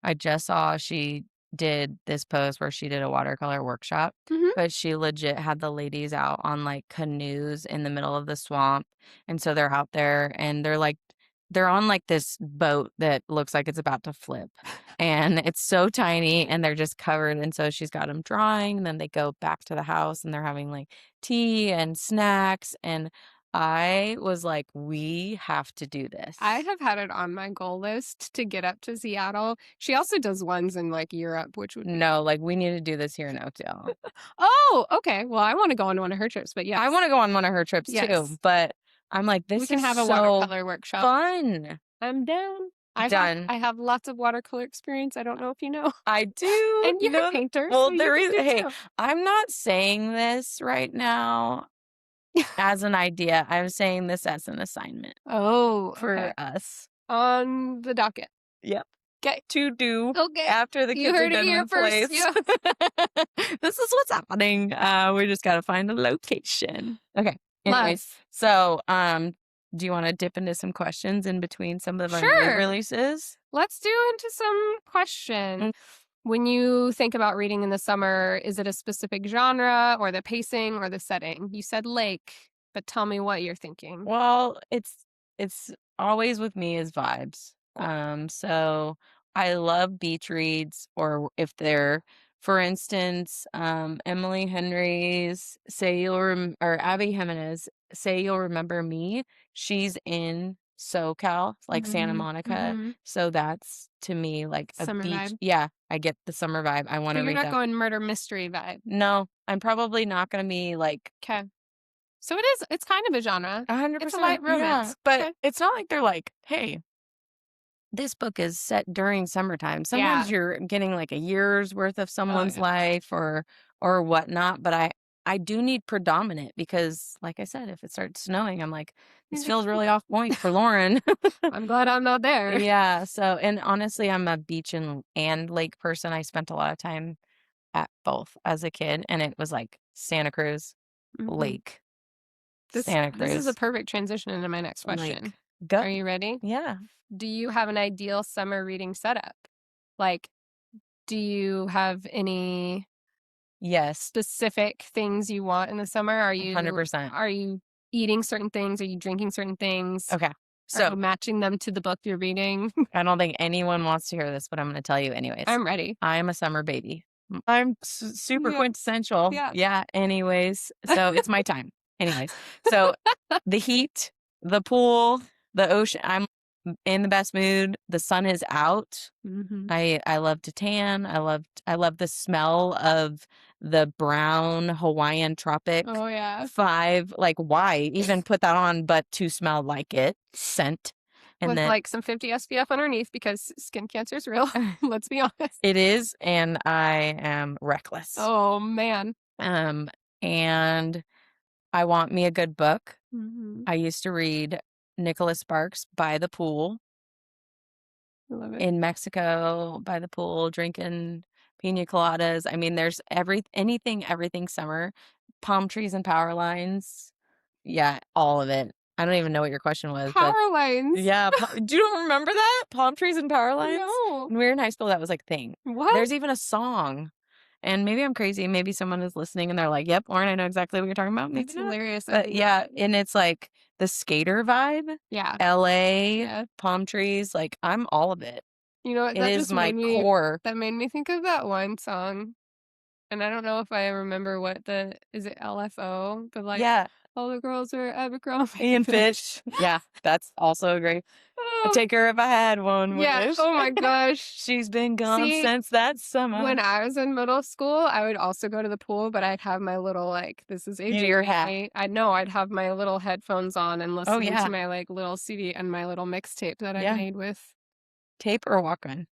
I just saw she did this post where she did a watercolor workshop, Mhm. but she legit had the ladies out on, like, canoes in the middle of the swamp, and so they're out there, and they're on, like, this boat that looks like it's about to flip, and it's so tiny, and they're just covered, and so she's got them drawing, and then they go back to the house, and they're having, like, tea and snacks, and I was like, "We have to do I this." have had it on my goal list to get up to Seattle. She also does ones in, like, Europe, which would be No, like, we need to do this here in Oakdale. Oh, okay. Well, I wanna go on one of her trips, but I yes. wanna go on one of her trips too, Yes. but I'm like, We "This can is have a so watercolor workshop. fun." I'm down. Done. I have lots of watercolor experience, I don't know if you know. I do, And you you're a know painter, so well, you there can is do hey, too. I'm not saying this right now as an idea, I'm saying this as an assignment Oh, for okay. us. On the docket. Yep. 'Kay. To do Okay. after the You kids are heard it done here with first. plays. Yeah. This is what's happening. We just gotta find a location. Okay. Anyways, Love. so, do you wanna dip into some questions in between some of our new Sure. releases? Let's do into some question. Mm, When you think about reading in the summer, is it a specific genre or the pacing or the setting? You said lake, but tell me what you're thinking. well, it's always with me is vibes. Cool. So I love beach reads or if they're for instance, Emily Henry's Say You'll or Abby Jimenez, Say You'll Remember Me. She's in SoCal, like Santa Mhm. Monica. Mhm. So that's to me like a Summer beach. vibe. Yeah, I get the summer vibe. I want So to you're read not that. going murder mystery vibe. No, I'm probably not going to be like Okay. So it's kind of a genre. It's a 100%. light Yeah. romance. But Okay. it's not like they're like, hey, this book is set during summertime. Sometimes Yeah. you're getting like a year's worth of Oh someone's yeah. life or whatnot, but I do need predominant because like I said, if it starts snowing, I'm like, this feels really off point for Lauren. I'm glad I'm not there. Yeah, so and honestly, I'm a beach and lake person. I spent a lot of time at both as a kid and it was like Santa Cruz, Mhm. lake, Santa This is a Cruz, perfect transition into my next question. like go. Are you ready? Yeah. Do you have an ideal summer reading setup? Like, do you have any Yes, specific things you want in the summer? 100%. Are you eating certain things? Are you drinking certain things? Okay. Are So you matching them to the book you're reading? I don't think anyone wants to hear this, but I'm gonna tell you anyways. I'm ready. I am a summer baby. I'm super Yeah. quintessential. Yeah. Yeah, anyways, so it's my time. Anyways, so the heat, the pool, the ocean, I'm in the best mood. The sun is out. Mhm. I love to tan. I love the smell of the brown Hawaiian tropic Oh, yeah. 5, like, why even put that on but to smell like it, scent, and With, then like, some 50 SPF underneath because skin cancer is real. Let's be honest. it is, and I am reckless. Oh, man. Um, and I want me a good book. Mhm. I used to read Nicholas Sparks by the pool I love it. in Mexico, by the pool, drinking pina coladas. I mean, there's everything summer. Palm trees and power lines. Yeah, all of it. I don't even know what your question was, but Power lines. yeah, do you don't remember that? Palm trees and power lines? No. When we were in high school, that was like a thing. What? There's even a song. And maybe I'm crazy. Maybe someone is listening and they're like, "Yep, Lauren, I know exactly what you're talking about." Maybe That's not. hilarious. I But did not yeah, know. and it's like the skater vibe, Yeah. LA, Yeah. palm trees, like I'm all of it. You know what? It is my core. That made me think of that one song, and I don't know if I remember what the is it LFO? But, like, Yeah, all the girls are Abercrombie Ian fish. Fish. Yeah, that's also a great. I'd Oh, take her if I had one yeah. wish. Oh my gosh. She's been gone See, since that when summer. I was in middle school, I would also go to the pool, but I'd have my little, like, this is aging Your hat. me. I know I'd have my little headphones on and Oh listening to yeah, my, like, little CD and my little mixtape that I yeah. made with Tape or walk on.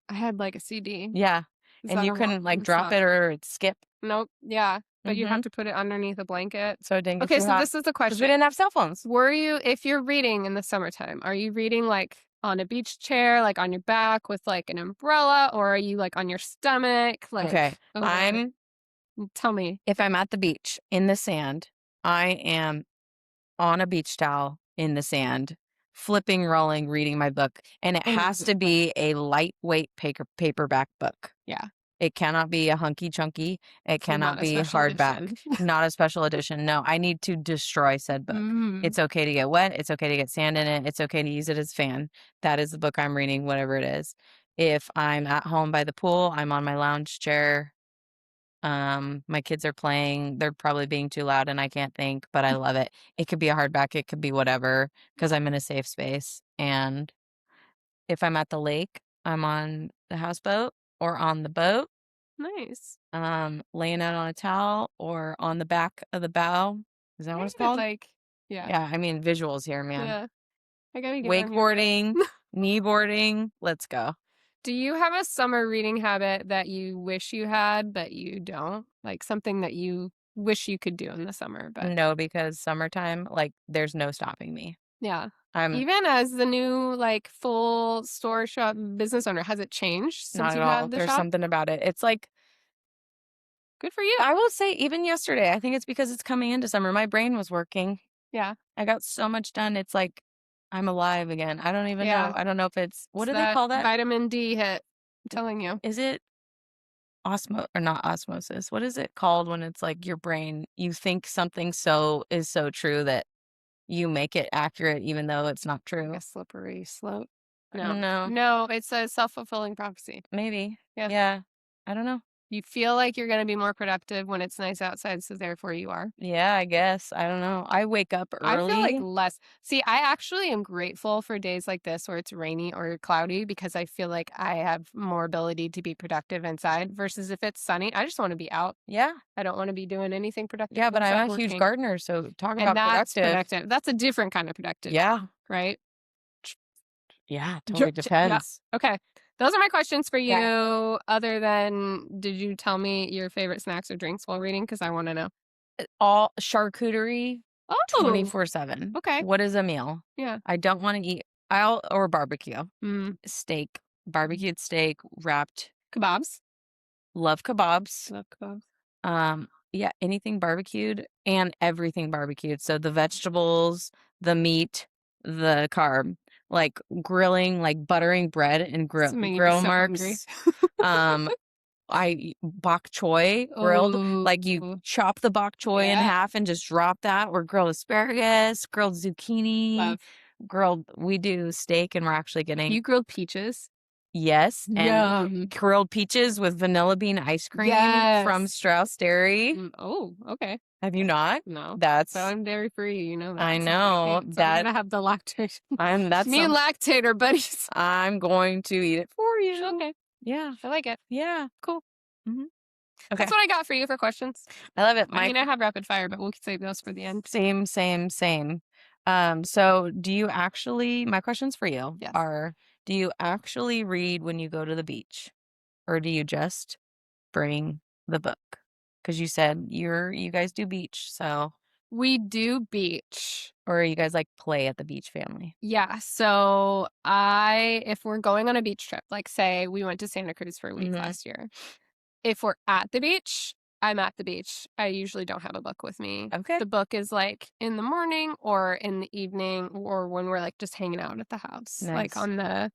I had, like, a CD. Yeah, Is and that you a walk? couldn't like It's drop not. it or it'd skip. Nope. Yeah, but you'd have Mhm. to put it underneath a blanket. So it didn't get Okay, too so hot this is the because we question. didn't have cell phones. Were you if you're reading in the summertime, are you reading, like, on a beach chair, like, on your back with, like, an umbrella, or are you, like, on your stomach, like, Okay, over tell me. if I'm at the beach in the sand, I am on a beach towel in the sand, flipping, rolling, reading my book, and it Any has to be a lightweight paperback book. Yeah. It cannot be a hunky chunky. It So not cannot a be special hardback. edition. Not a special edition. No, I need to destroy said book. Mm, It's okay to get wet. It's okay to get sand in it. It's okay to use it as fan. That is the book I'm reading, whatever it is. If I'm at home by the pool, I'm on my lounge chair. My kids are playing. They're probably being too loud and I can't think, but I love it. It could be a hardback. It could be whatever because I'm in a safe space. And if I'm at the lake, I'm on the houseboat or on the boat, nice. laying out on a towel or on the back of the bow. Is that I what it's would called? like, yeah, Yeah, I mean visuals here, man. yeah. I gotta get on your boat. Wakeboarding, kneeboarding, let's go. Do you have a summer reading habit that you wish you had, but you don't? Like something that you wish you could do in the summer, but No, because summertime, like, there's no stopping me. yeah. I'm Even as the new like full store shop business owner, has it changed since not at you've all. had the There's shop? something about it. It's like, Good for you. I will say, even yesterday, I think it's because it's coming into summer. My brain was working. Yeah. I got so much done. It's like I'm alive again. I don't even know. Yeah. I don't know if it's what It's do they that call that? vitamin D hit. I'm telling you. Is it or not osmosis? What is it called when it's like your brain, you think something so is so true that you make it accurate even though it's not Like true? a slippery slope. No. No, No, it's a self-fulfilling prophecy. maybe. Yeah. Yeah. I don't know. You feel like you're gonna be more productive when it's nice outside, so therefore you are. Yeah, I guess. I don't know. I wake up I feel like early. less. See, I actually am grateful for days like this where it's rainy or cloudy because I feel like I have more ability to be productive inside versus if it's sunny, I just want to be out. Yeah. I don't want to be doing anything productive Yeah, but I'm inside a huge working. gardener, so talk And about that's productive. productive. That's a different kind of productive, Yeah. right? Yeah, Yeah. totally Yeah. depends. Okay. Those are my questions for Okay. you. Other than, did you tell me your favorite snacks or drinks while reading? Because I want to know. All charcuterie Oh, 24/7. okay. What is a meal? Yeah. I don't wanna eat I'll or barbecue. Mm. Steak, barbecued steak, wrapped. Kebabs. Love kebabs. Love kebabs. Yeah, anything barbecued and everything barbecued. So the vegetables, the meat, the carb, like grilling, like buttering bread and This is making me grill so hungry. marks. Um, bok choy grilled, Oh, like you chop the bok choy in yeah. half and just drop that, or grilled asparagus, grilled zucchini, Love. we do steak and we're actually getting You grilled peaches? yes, and Yum. grilled peaches with vanilla bean ice cream from Yes. Strauss Dairy. Oh, okay. Have you not? No, but That's I'm dairy free. You know I that, so I know can't. So I'm that gonna have the lactation. that's Me and some lactate are buddies. I'm going to eat it for you. Okay, Yeah, I like it. yeah. Cool. Mhm. Okay, That's what I got for you for questions. I love it. I mean, I have rapid fire, but we'll save those for the end. Same, same, same. So do you actually my questions for you Yes. are, do you actually read when you go to the beach? Or do you just bring the book? Because you said you guys do beach, so We do beach. or you guys like play at the beach family? Yeah. So if we're going on a beach trip, like say we went to Santa Cruz for a week Mhm. last year, if we're at the beach, I'm at the beach. I usually don't have a book with me. Okay. The book is like in the morning or in the evening or when we're like just hanging out at the house, like Nice. on the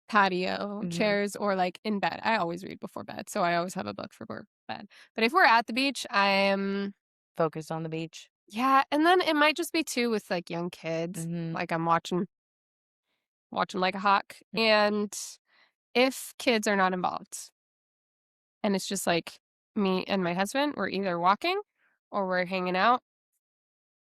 patio Mhm. chairs or like in bed. I always read before bed, so I always have a book for bed. But if we're at the beach, I am Focused on the beach. yeah, and then it might just be too with like young kids. Mhm. Like I'm watching like a hawk. And if kids are not involved and it's just like me and my husband, we're either walking or we're hanging out,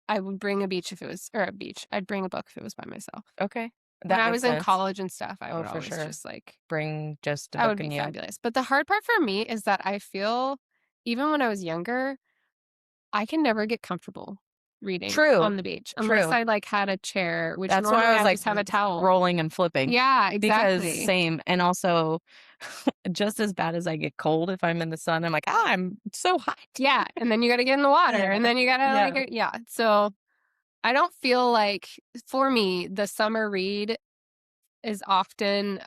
I would bring a beach if it was, or a beach. I'd bring a book if it was by myself. Okay. When That I makes was in sense. college and stuff, I Oh, would for always sure. just like, Bring just a that book would be and you fabulous. But the hard part for me is that I feel, even when I was younger, I can never get comfortable reading true, on the beach unless true. I like had a chair, which That's why normally I was I like just have a towel. rolling and flipping Yeah, because exactly. same and also just as bad as I get cold if I'm in the sun, I'm like, "Ah, I'm so hot." Yeah, and then you gotta get in the water, Yeah. and then you gotta, Yeah. like yeah, so I don't feel like for me, the summer read is often,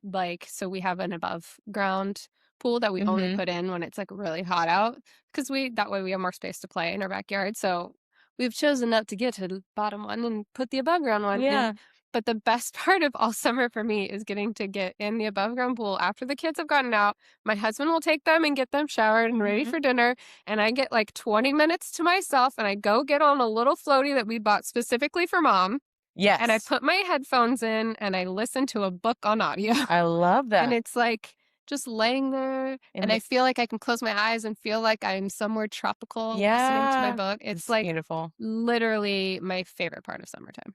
like so we have an above ground pool that we only Mhm. put in when it's, like, really hot out, because we that way we have more space to play in our backyard, so we've chosen not to get to the bottom one and put the above ground one in, Yeah. But the best part of all summer for me is getting to get in the above ground pool after the kids have gotten out. My husband will take them and get them showered and ready Mhm. for dinner, and I get like 20 minutes to myself, and I go get on a little floaty that we bought specifically for mom, and I Yes. put my headphones in and I listen to a book on audio. I love And that. it's like just laying there, In and I the feel like I can close my eyes and feel like I'm somewhere tropical listening to my Yeah. book. It's It's like beautiful. literally my favorite part of summertime.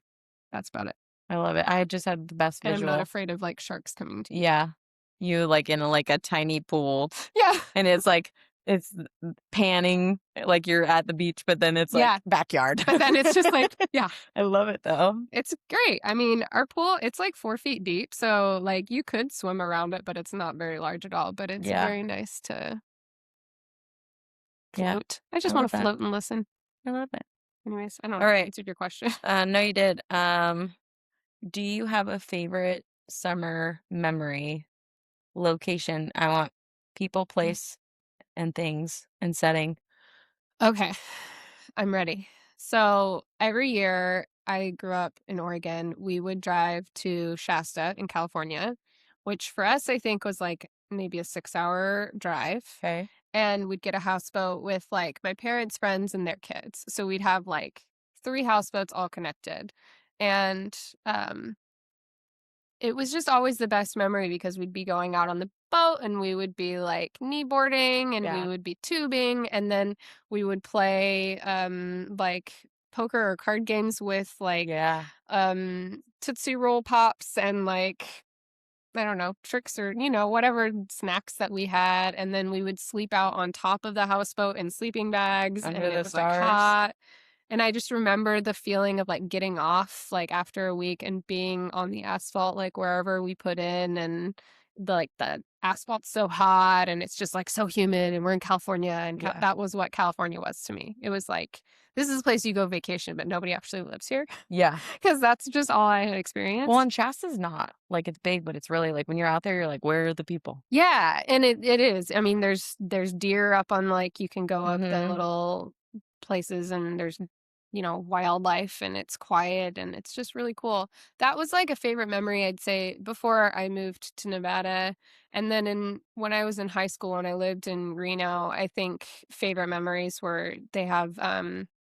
That's about it. I love it. I just had the best And I'm not visual. afraid of like sharks coming to eat. Yeah. You, like, in, like, a tiny pool, Yeah. and it's, like it's panning, like you're at the beach, but then it's, like, Yeah. backyard. But then it's just like, yeah, I love it, though. it's great. I mean, our pool, it's like 4 feet deep. So like you could swim around it, but it's not very large at all. But it's Yeah. very nice to Yeah. float. I I just want love to that. float and listen. I love it. Anyways, I don't know if I Alright. answered your question. No, you did. Do you have a favorite summer memory, location? I want people, place, and things, and setting. Okay, I'm ready. So every year I grew up in Oregon, we would drive to Shasta in California, which for us, I think was like maybe a 6 hour drive. Okay. And we'd get a houseboat with like my parents' friends and their kids. So we'd have like three houseboats all connected. And um, it was just always the best memory because we'd be going out on the boat and we would be like knee boarding and we Yeah. would be tubing and then we would play like poker or card games with like Yeah. Tootsie Roll Pops and like I don't know, tricks or, whatever snacks that we had. And then we would sleep out on top of the houseboat in sleeping bags Under and it the was like stars. hot. And I just remember the feeling of like getting off like after a week and being on the asphalt, like wherever we put in and the asphalt's so hot and it's just like so humid and we're in California and Yeah. that was what California was to me. It was like, this is a place you go vacation, but nobody actually lives here Yeah. because that's just all I had Well, experienced. and Shasta's not, like, it's big, but it's really, like, when you're out there, you're like, "Where are the people?" Yeah, and it is. I mean, there's deer up on like you can go up the Mhm. little places and there's wildlife and it's quiet and it's just really cool. That was like a favorite memory I'd say before I moved to Nevada. And then when I was in high school and I lived in Reno, I think favorite memories were they have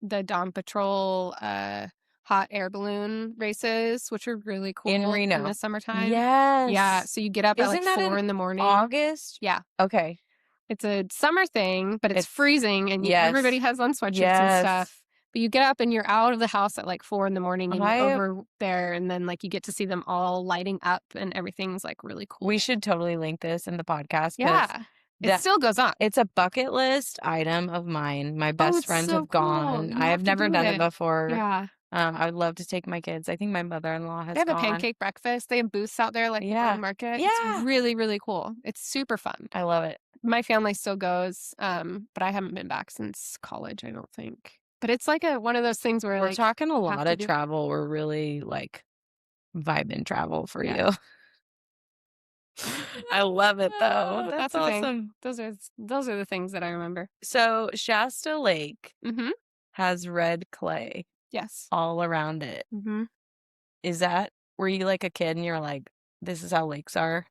the Dawn Patrol hot air balloon races, which are really In cool in the Reno. summertime. Yeah, Yes. so you get up at like Isn't that 4 in in the morning. August? Yeah, Okay. it's a summer thing, but it's It's freezing and everybody Yes. has on sweatshirts and Yes. stuff. But you get up and you're out of the house at like 4 in the morning and you're I over there and then like you get to see them all lighting up and everything's like really We cool. should totally link this in the podcast because Yeah. It that still goes on. it's a bucket list item of mine. My Oh, best it's friends so have cool. gone. You I have have to never do done it it. before. Yeah. I would love to take my kids. I think my mother-in-law They has have a gone. pancake breakfast. They have booths out there like the farm Yeah. market. It's Yeah. really, really cool. It's super fun. I love it. My family still goes, but I haven't been back since college, I don't think. But it's like one of those things where We're like talking a have lot to of do. travel. We're really, like, vibing travel for Yeah. you. I love it, though. But That's that's the thing. awesome. Those are the things that I remember. So, Shasta Lake Mhm. has red clay Yes. all around it. Mhm. Is that Were you, like, a kid and you're like, "This is how lakes are?"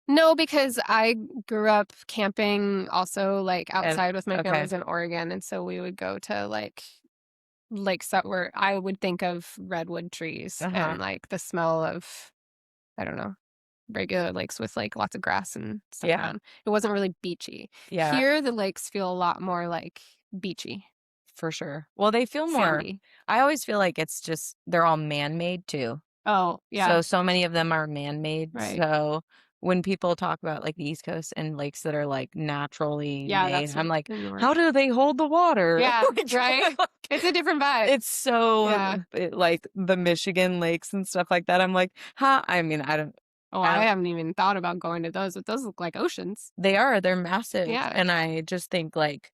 No, because I grew up camping also like And outside with my Okay. families in Oregon, and so we would go to like lakes that were I would think of redwood trees Uh-huh. and like the smell of I don't know, regular lakes with like lots of grass and stuff Yeah. around. It wasn't really beachy. Yeah, Here the lakes feel a lot more like beachy, for sure. Well, they feel more sandy. I always feel like it's just they're all man-made too. Oh, yeah, So many of them are man-made, right. so when people talk about, like, the East Coast and lakes that are, like, naturally Yeah, made, that's I'm what like, New York. "How do they hold the water?" Yeah, right? Like, It's a different vibe. it's so Yeah. like, the Michigan lakes and stuff like that, I'm like, "Huh?" I mean, Oh, I I don't haven't even thought about going to those, but those look like oceans. they're massive, Yeah. and I just think, like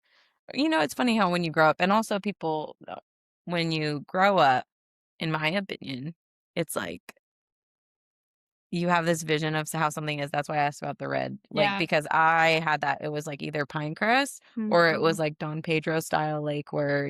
it's funny how when you grow up and also people, when you grow up, in my opinion, it's like you have this vision of how something is. That's why I asked about the red, like, Yeah. because I had that. It was like either Pinecrest or it was Mhm. like Don Pedro style lake where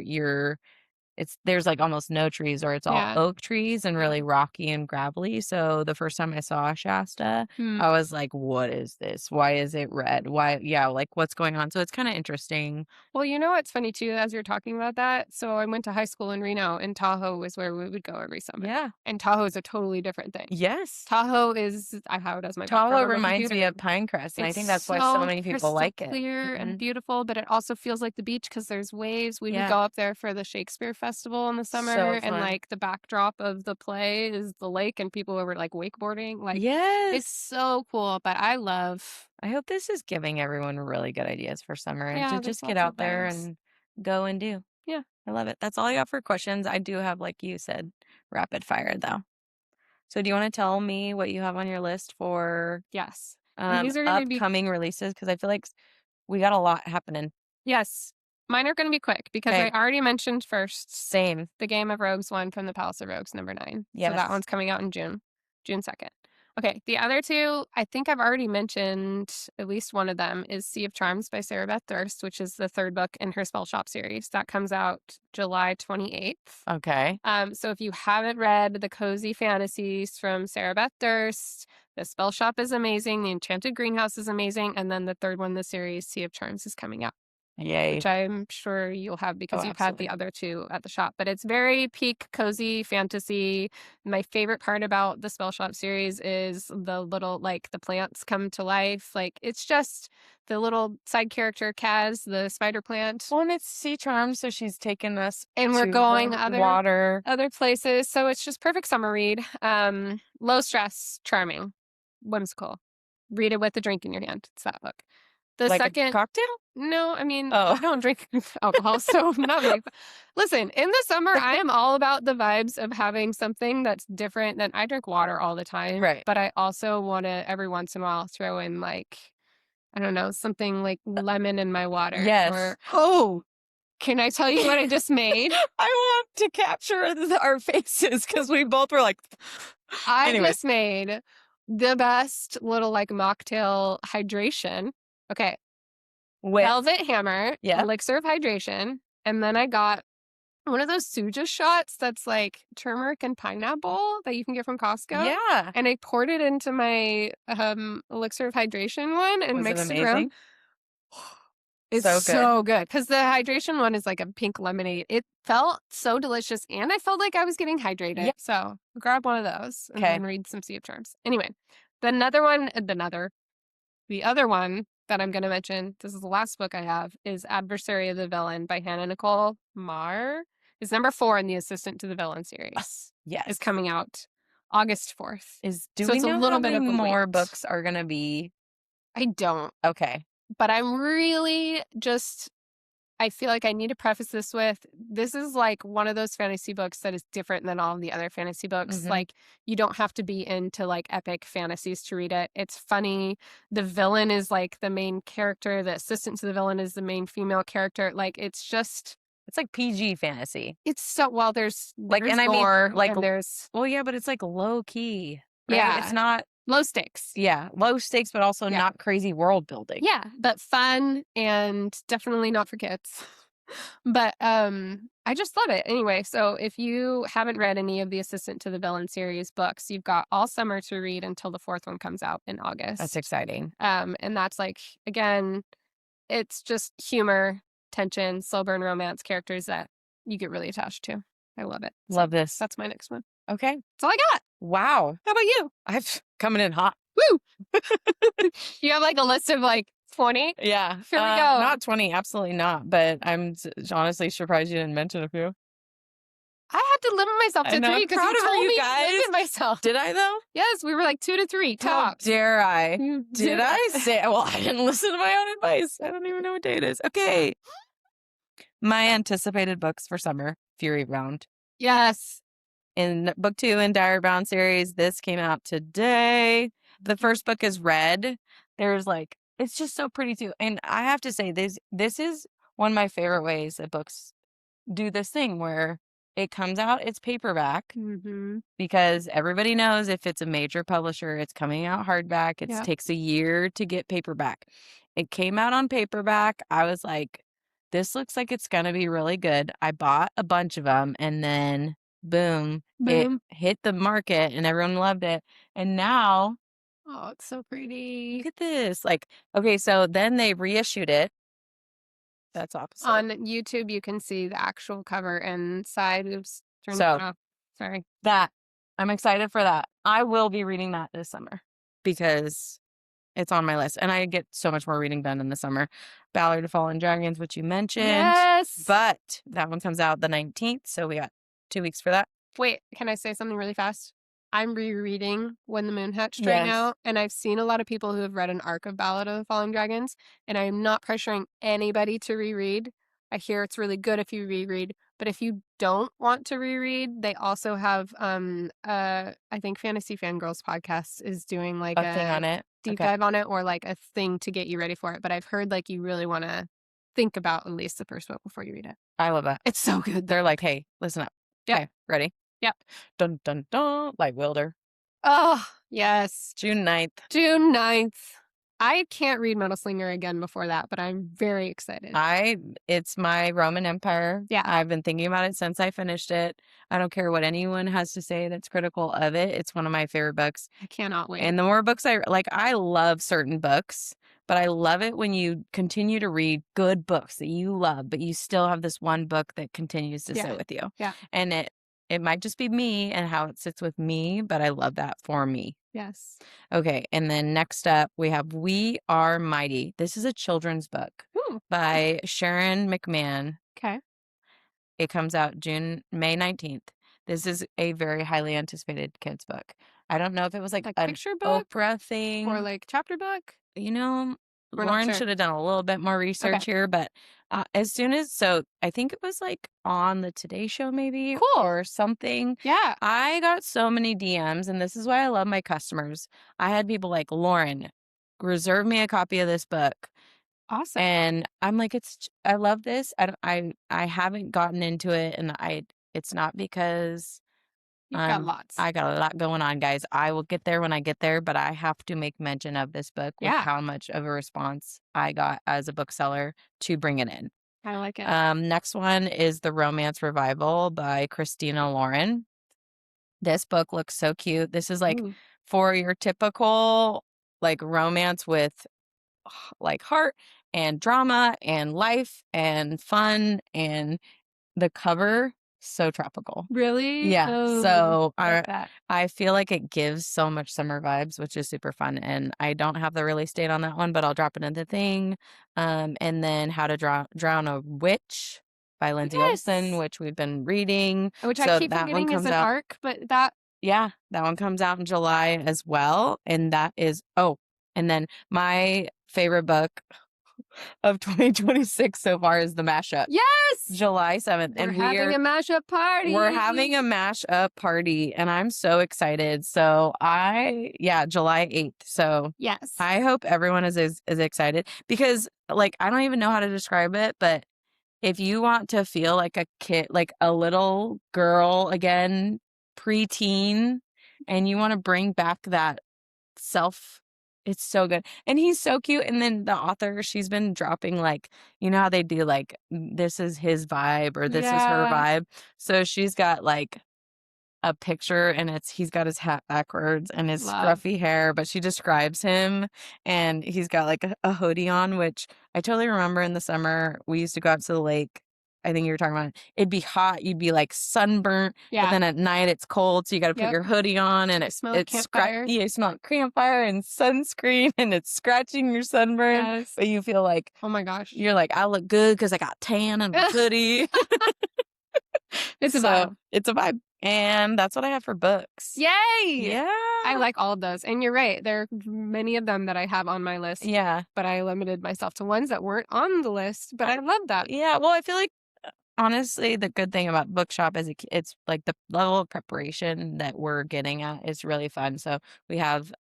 there's like almost no trees, or it's all Yeah. oak trees and really rocky and gravelly. So the first time I saw Shasta, Mm. I was like, what is this? Why is it red? Why? Yeah, like what's going on? So it's kind of interesting. Well, you know what's funny too, as you're talking about that? So I went to high school in Reno, and Tahoe was where we would go every summer. Yeah. And Tahoe is a totally different thing. Yes. Tahoe is how does my background Tahoe on my reminds me computer. of Pinecrest, and I It's think that's why so so many people crystal like it. clear and Mhm. beautiful, but it also feels like the beach because there's waves. We would Yeah. go up there for the Shakespeare Festival in the summer, So and fun. like the backdrop of the play is the lake, and people were like wakeboarding. Like it's Yes. so cool. But I love, I hope this is giving everyone really good ideas for summer and to yeah, there's just get lots of out there vibes. and go and do. Yeah. I love it. That's all I got for questions. I do have, like you said, rapid fire though. So do you want to tell me what you have on your list for Yes. And these are going to be, upcoming releases? Because I feel like we got a lot happening. yes, mine are going to be quick because I Okay. already mentioned first Same. the Game of Rogues one from the Palace of Rogues, #9. So that Yes. one's coming out in June 2nd. Okay, the other two, I think I've already mentioned at least one of them is Sea of Charms by Sarah Beth Durst, which is the third book in her Spell Shop series. That comes out July 28th. Okay. So if you haven't read the cozy fantasies from Sarah Beth Durst, the Spell Shop is amazing, the Enchanted Greenhouse is amazing, and then the third one in the series, Sea of Charms, is coming out, Yay. which I'm sure you'll have Oh, because you've had the absolutely. other two at the shop. But it's very peak cozy fantasy. My favorite part about the Spell Shop series is the little, like, the plants come to life. Like, it's just the little side character, Kaz, the spider plant. Well, and it's Sea Charms, so she's taken us And we're to going the water. other places. So it's just perfect summer read. Low stress, charming, whimsical. Read it with a drink in your hand. It's that book. The Like a second, cocktail? no, I mean, Oh. I don't drink alcohol, so not really. Listen, in the summer, I am all about the vibes of having something that's different than I drink water all the time. Right. But I also want to every once in a while throw in, like, I don't know, something like lemon in my water. Yes. Or, oh, can I tell you what I just made? I want to capture our faces because we both were like, I anyway, just made the best little, like, mocktail hydration. Okay. with, Velvet Hammer, yeah. elixir of hydration, and then I got one of those Suja shots that's, like, turmeric and pineapple that you can get from Costco, Yeah. and I poured it into my, elixir of hydration one and Was it mixed it around. amazing? It's So good. so good because the hydration one is like a pink lemonade. It felt so delicious, and I felt like I was getting hydrated. Yeah. So grab one of those and Okay. then read some Sea of Charms. Anyway, the other one that I'm going to mention, this is the last book I have, is Adversary of the Villain by Hannah Nicole Marr. It's #4 in the Assistant to the Villain series. Yes. It's coming out August 4th. Do So we it's a know little how bit many of a more wait. books are going to be? I don't, Okay. but I'm really just, I feel like I need to preface this with, this is like one of those fantasy books that is different than all of the other fantasy books. Mhm. Like, you don't have to be into like epic fantasies to read it. It's funny. The villain is like the main character. The assistant to the villain is the main female character. Like, it's just, It's like PG fantasy. it's so, well, there's Like, there's and I mean, gore, like, and there's, well, yeah, but it's like low key, right? yeah, It's not, low stakes. yeah, low stakes, but also Yeah. not crazy world building. Yeah, but fun and definitely not for kids. But I just love it. Anyway, so if you haven't read any of the Assistant to the Villain series books, you've got all summer to read until the fourth one comes out in August. That's exciting. And that's like, again, it's just humor, tension, slow burn romance characters that you get really attached to. I love it. So Love this. that's my next one. Okay. That's all I got. Wow. How about you? I've coming in hot. Woo! You have like a list of like 20? Yeah. Here we go. Not 20, absolutely not. But I'm honestly surprised you didn't mention a few. I had to limit myself I to know, 3 I'm because proud you of told you me guys. to limit myself. Did I though? Yes, we were like 2 to 3 How tops. dare I? You Did I say? Well, I didn't listen to my own advice. I don't even know what day it is. Okay. My anticipated books for summer, Fury Bound. Yes. In book 2 in Diary Bound series, this came out today. The first book is Red. There's like, it's just so pretty too. And I have to say, this is one of my favorite ways that books do this thing where it comes out, it's paperback, Mm-hmm. because everybody knows if it's a major publisher, it's coming out hardback. It Yep. takes a year to get paperback. It came out on paperback. I was like, this looks like it's gonna be really good. I bought a bunch of them, and then boom, it Boom. hit the market and everyone loved it. And now, Oh, it's so look pretty. at this. Like, okay, so then they reissued it. That's opposite. On YouTube, you can see the actual cover and side. Oops, turn that So off. Sorry. that I'm excited for that. I will be reading that this summer because it's on my list, and I get so much more reading done in the summer. Ballad of Fallen Dragons, which you mentioned, Yes. but that one comes out the 19th, so we got 2 weeks for that. Wait, can I say something really fast? I'm rereading When the Moon Hatched right Yes. now, and I've seen a lot of people who have read an arc of Ballad of the Fallen Dragons, and I'm not pressuring anybody to reread. I hear it's really good if you reread, but if you don't want to reread, they also have I think Fantasy Fangirls podcast is doing like A thing a on it. deep Okay. dive on it or like a thing to get you ready for it. But I've heard like you really want to think about at least the first book before you read it. I love that. It's so good They're though. like, "Hey, listen up. Yep. Okay, ready? Yep. Dun, dun, dun." Like Wilder. Oh, yes. June 9th. June 9th. I can't read Metal Slinger again before that, but I'm very excited. It's my Roman Empire. Yeah. I've been thinking about it since I finished it. I don't care what anyone has to say that's critical of it. It's one of my favorite books. I cannot wait. And the more books I love certain books, but I love it when you continue to read good books that you love, but you still have this one book that continues to Yeah. sit with you. Yeah. And it might just be me and how it sits with me, but I love that for me. Yes. Okay, and then next up we have We Are Mighty. This is a children's book Ooh. by Sharon McMahon. Okay. It comes out May 19th. This is a very highly anticipated kids book. I don't know if it was like Like an picture book Oprah or thing. like chapter book? You know, We're not Lauren sure. should have done a little bit more Okay. research here, but I think it was like on the Today Show maybe Cool. or something. Yeah. I got so many DMs, and this is why I love my customers. I had people like, Lauren, reserve me a copy of this book. Awesome. And I'm like, I love this. I haven't gotten into it, and it's not because You've got lots. I got a lot going on, guys. I will get there when I get there, but I have to make mention of this book with Yeah. how much of a response I got as a bookseller to bring it in. I like it. Next one is The Romance Revival by Christina Lauren. This book looks so cute. This is like Ooh. for your typical like romance with like heart and drama and life and fun, and the cover so tropical. Really? Yeah, Oh, so love that. I feel like it gives so much summer vibes, which is super fun, and I don't have the release date on that one, but I'll drop it in the thing. And then How to Drown a Witch by Lindsay Olson, Yes. which we've been reading. Which I So keep that one forgetting is comes an out. arc, but that Yeah, that one comes out in July as well, and that is and then my favorite book of 2026 so far is The Mashup. yes. July 7th. We're And having a mashup party. we're having a mashup party, and I'm so excited. So July 8th. So Yes. I hope everyone is excited because like I don't even know how to describe it, but if you want to feel like a kid, like a little girl again, preteen, and you want to bring back that self, it's so good. And he's so cute. And then the author, she's been dropping like, you know how they do like this is his vibe or this is her Yeah. vibe. So she's got like a picture, and he's got his hat backwards and his Love. scruffy hair, but she describes him, and he's got like a hoodie on, which I totally remember in the summer we used to go out to the lake. I think you were talking about it. It'd be hot, you'd be like sunburnt, but Yeah. then at night it's cold, so you got to put Yep. your hoodie on, and I smell like it's campfire. you smell like campfire and sunscreen, and it's scratching your sunburn, Yes. but you feel like Oh my gosh. you're like, I look good because I got tan and a hoodie. It's a So vibe. it's a vibe. And that's what I have for books. Yay! Yeah. I like all of those. And you're right. There are many of them that I have on my list, Yeah. but I limited myself to ones that weren't on the list. But I love that. Yeah. Well, I feel like honestly, the good thing about bookshop is it's like the level of preparation that we're getting at is really fun. So we have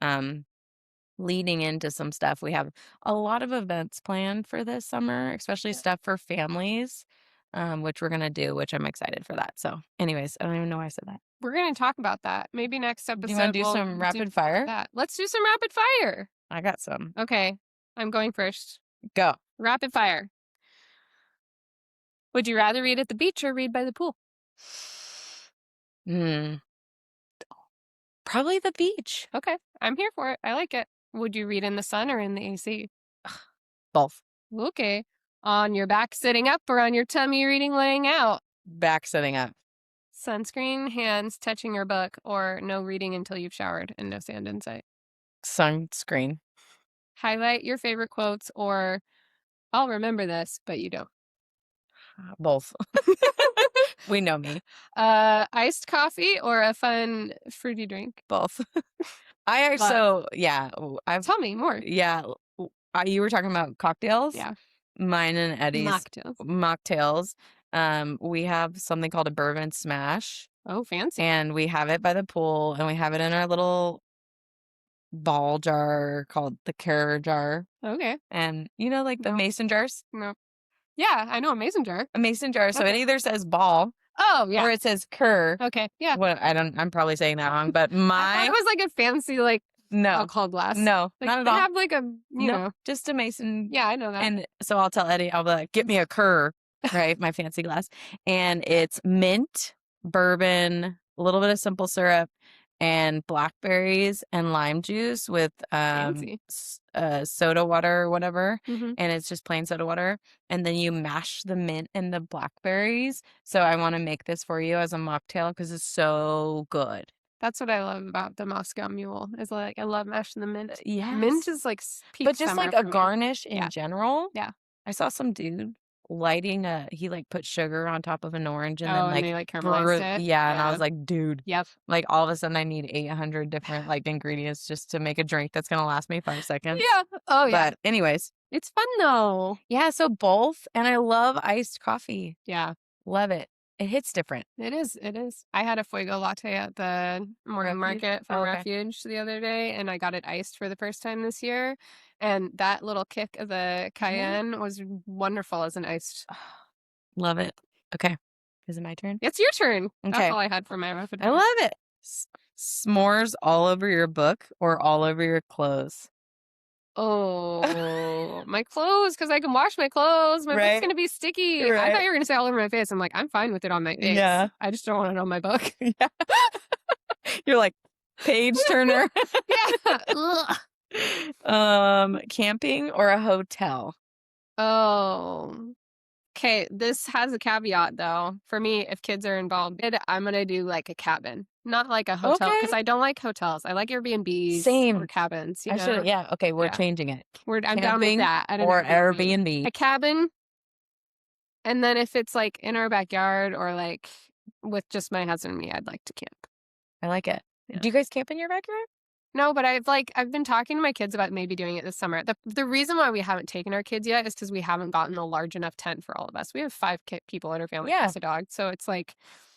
leading into some stuff. We have a lot of events planned for this summer, especially stuff for families, which we're gonna do, which I'm excited for that. So, anyways, I don't even know why I said that. We're going to talk about that. Maybe next Do you want episode to do we'll some do rapid fire? that. Let's do some rapid fire. I got some. Okay. I'm going first. Go. Rapid fire. Would you rather read at the beach or read by the pool? Hmm. Probably the beach. Okay, I'm here for it. I like it. Would you read in the sun or in the AC? Both. Okay. On your back sitting up or on your tummy reading laying out? Back sitting up. Sunscreen, hands touching your book, or no reading until you've showered and no sand in sight? Sunscreen. Highlight your favorite quotes or I'll remember this, but you don't. Both. We know me. Iced coffee or a fun fruity drink? Both. I are Love. so yeah. I've Tell me more. yeah. You were talking about cocktails. Yeah. Mine and Eddie's Mocktails. mocktails. We have something called a bourbon smash, Oh, fancy. and we have it by the pool, and we have it in our little ball jar called the Care jar, Okay. and like the No, mason jars, no. Yeah, I know a mason jar. a mason jar. So it Okay. either says ball Oh, yeah. or it says cur. Okay. Yeah. What I'm probably saying that wrong, but I thought it was like a fancy, like, no, alcohol glass. no, Like, not at they all. have like a, Nope, just a mason. Yeah, I know that. And so I'll tell Eddie, I'll be like, get me a cur, right? My fancy glass. And it's mint, bourbon, a little bit of simple syrup, and blackberries and lime juice with Fancy. soda water or whatever. Hmm. And it's just plain soda water. And then you mash the mint and the blackberries. So I want to make this for you as a mocktail because it's so good. That's what I love about the Moscow Mule is like I love mashing the mint. Yes. Mint is like peak But just summer like a for me. garnish in Yeah. general. Yeah. I saw some dude lighting he like put sugar on top of an orange and Oh, then and like they like caramelized it. yeah, and I Yeah. was like, dude, Yep. like all of a sudden I need 800 different like ingredients just to make a drink that's gonna last me 5 seconds. Yeah. Oh, yeah. But anyways, It's fun though. yeah, so both, and I love iced coffee. Yeah. Love it. It hits different. It is. It is. I had a fuego latte at the morning Refuge? market from Oh, okay. Refuge the other day, and I got it iced for the first time this year. And that little kick of the Yeah. cayenne was wonderful as an iced. Love it. Okay. Is it my turn? It's your turn. That's Okay. all I had for my rapid I fire. love it. S'mores all over your book or all over your clothes? Oh, my clothes, because I can wash my clothes. My book's Right? gonna be sticky. I Right. thought you were gonna say all over my face. I'm like, I'm fine with it on my face. Yeah. I just don't want it on my book. Yeah. You're like page turner. Yeah. Ugh. Camping or a hotel? Oh. Okay, this has a caveat though. For me, if kids are involved, I'm gonna do like a cabin, not like a hotel, Okay. because I don't like hotels. I like Airbnbs or Same. cabins. You I know, should. Yeah. Okay. We're Yeah. changing it. I'm down with Camping that. At an or Airbnb. Airbnb. A cabin, and then if it's like in our backyard or like with just my husband and me, I'd like to camp. I like it. Yeah. Do you guys camp in your backyard? No, but I've been talking to my kids about maybe doing it this summer. The reason why we haven't taken our kids yet is because we haven't gotten a large enough tent for all of us. We have 5 people in our family Yeah. plus a dog, so it's like